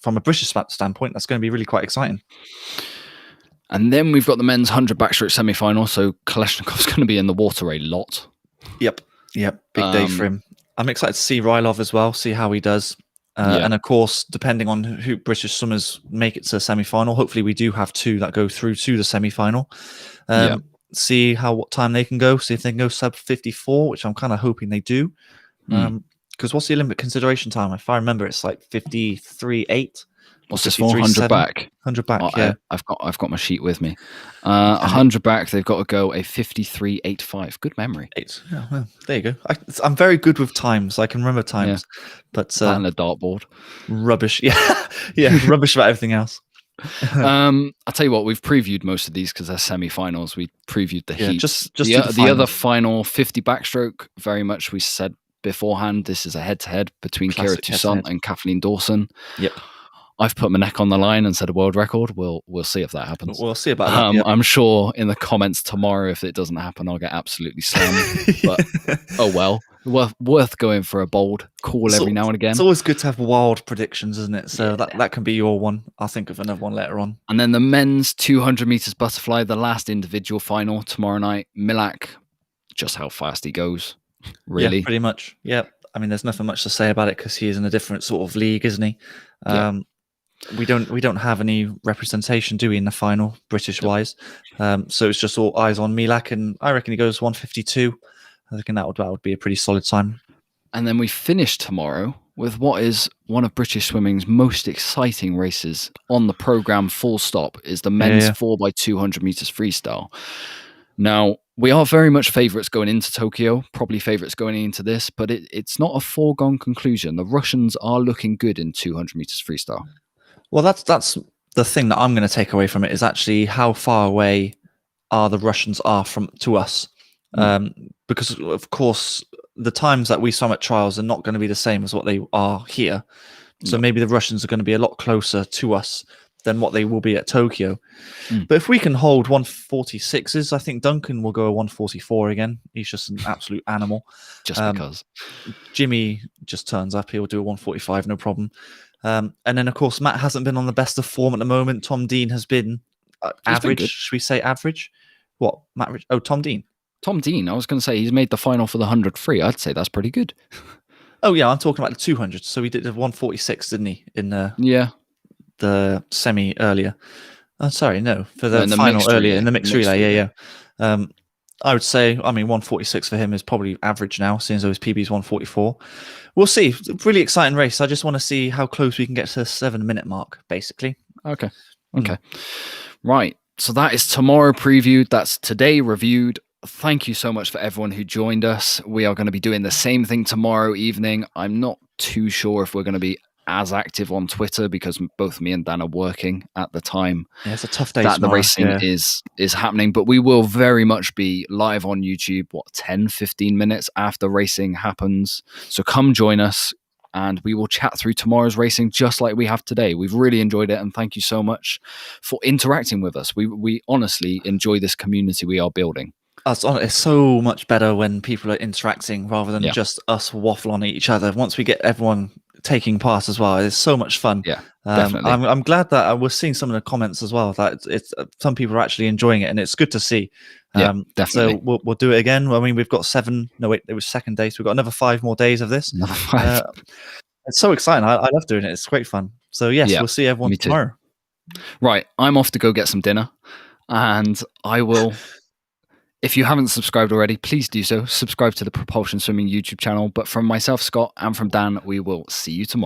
[SPEAKER 2] from a British standpoint, that's going to be really quite exciting.
[SPEAKER 1] And then we've got the men's 100 backstroke semi-final. So Kalashnikov's going to be in the water a lot.
[SPEAKER 2] Yep. Big day for him. I'm excited to see Rylov as well, see how he does. And of course, depending on who British swimmers make it to the semi-final, hopefully we do have 2 that go through to the semi-final. See what time they can go, see if they can go sub 54, which I'm kind of hoping they do. Because what's the Olympic consideration time? If I remember, it's like 53.8.
[SPEAKER 1] What's this for? 100 back?
[SPEAKER 2] 100 back, yeah.
[SPEAKER 1] I've got my sheet with me. 100 back, they've got to go a 53.85. Good memory.
[SPEAKER 2] Yeah, well, there you go. I'm very good with times. I can remember times. But
[SPEAKER 1] and a dartboard.
[SPEAKER 2] Rubbish. Yeah, rubbish about everything else.
[SPEAKER 1] I'll tell you what, we've previewed most of these because they're semi-finals. We previewed the heats.
[SPEAKER 2] Just
[SPEAKER 1] the other final 50 backstroke, very much we said beforehand, this is a head-to-head between Kira Toussaint and Kathleen Dawson.
[SPEAKER 2] Yep.
[SPEAKER 1] I've put my neck on the line and set a world record. We'll see if that happens.
[SPEAKER 2] We'll see about that.
[SPEAKER 1] I'm sure in the comments tomorrow, if it doesn't happen, I'll get absolutely slammed. But oh well, worth going for a bold call every now and again.
[SPEAKER 2] It's always good to have wild predictions, isn't it? So that can be your one. I'll think of another one later on.
[SPEAKER 1] And then the men's 200 meters butterfly, the last individual final tomorrow night. Milak, just how fast he goes, really.
[SPEAKER 2] Yeah, pretty much. Yeah. I mean, there's nothing much to say about it because he is in a different sort of league, isn't he? We don't have any representation, do we, in the final, British-wise? So it's just all eyes on Milak, and I reckon he goes 152. I think that would be a pretty solid time.
[SPEAKER 1] And then we finish tomorrow with what is one of British swimming's most exciting races on the programme, full stop, is the men's 4x200 metres freestyle. Now, we are very much favourites going into Tokyo, probably favourites going into this, but it's not a foregone conclusion. The Russians are looking good in 200 metres freestyle.
[SPEAKER 2] Well, that's the thing that I'm going to take away from it is actually how far away the Russians are to us. Because, of course, the times that we swam at trials are not going to be the same as what they are here. So maybe the Russians are going to be a lot closer to us than what they will be at Tokyo. But if we can hold 146s, I think Duncan will go a 144 again. He's just an absolute animal.
[SPEAKER 1] Just because.
[SPEAKER 2] Jimmy just turns up. He'll do a 145, no problem. And then, of course, Matt hasn't been on the best of form at the moment. Tom Dean has been average. Should we say average? What? Tom Dean.
[SPEAKER 1] Tom Dean. I was going to say he's made the final for the 100 free. I'd say that's pretty good.
[SPEAKER 2] Oh, yeah. I'm talking about the 200. So he did a 146, didn't he? In the semi earlier. Oh, sorry, no. For the final earlier, in the mixed relay. Yeah. I would say, 146 for him is probably average now, seeing as though his PB is 144. We'll see. Really exciting race. I just want to see how close we can get to the 7-minute mark, basically.
[SPEAKER 1] Okay. Right. So that is tomorrow previewed. That's today reviewed. Thank you so much for everyone who joined us. We are going to be doing the same thing tomorrow evening. I'm not too sure if we're going to be as active on Twitter because both me and Dan are working at the time.
[SPEAKER 2] Yeah, it's a tough day
[SPEAKER 1] that the racing is happening, but we will very much be live on YouTube 10-15 minutes after racing happens. So come join us and we will chat through tomorrow's racing just like we have today. We've really enjoyed it and thank you so much for interacting with us. We honestly enjoy this community we are building.
[SPEAKER 2] It's so much better when people are interacting rather than just us waffle on each other. Once we get everyone taking part as well, it's so much fun.
[SPEAKER 1] Yeah, definitely.
[SPEAKER 2] I'm glad that we're seeing some of the comments as well. That it's some people are actually enjoying it, and it's good to see.
[SPEAKER 1] Definitely.
[SPEAKER 2] So we'll do it again. I mean, we've got 7. No, wait, it was second day, so we've got another 5 more days of this.
[SPEAKER 1] Another 5.
[SPEAKER 2] It's so exciting. I love doing it. It's great fun. So yes, we'll see everyone tomorrow.
[SPEAKER 1] Right, I'm off to go get some dinner, and I will. If you haven't subscribed already, please do so. Subscribe to the Propulsion Swimming YouTube channel. But from myself, Scott, and from Dan, we will see you tomorrow.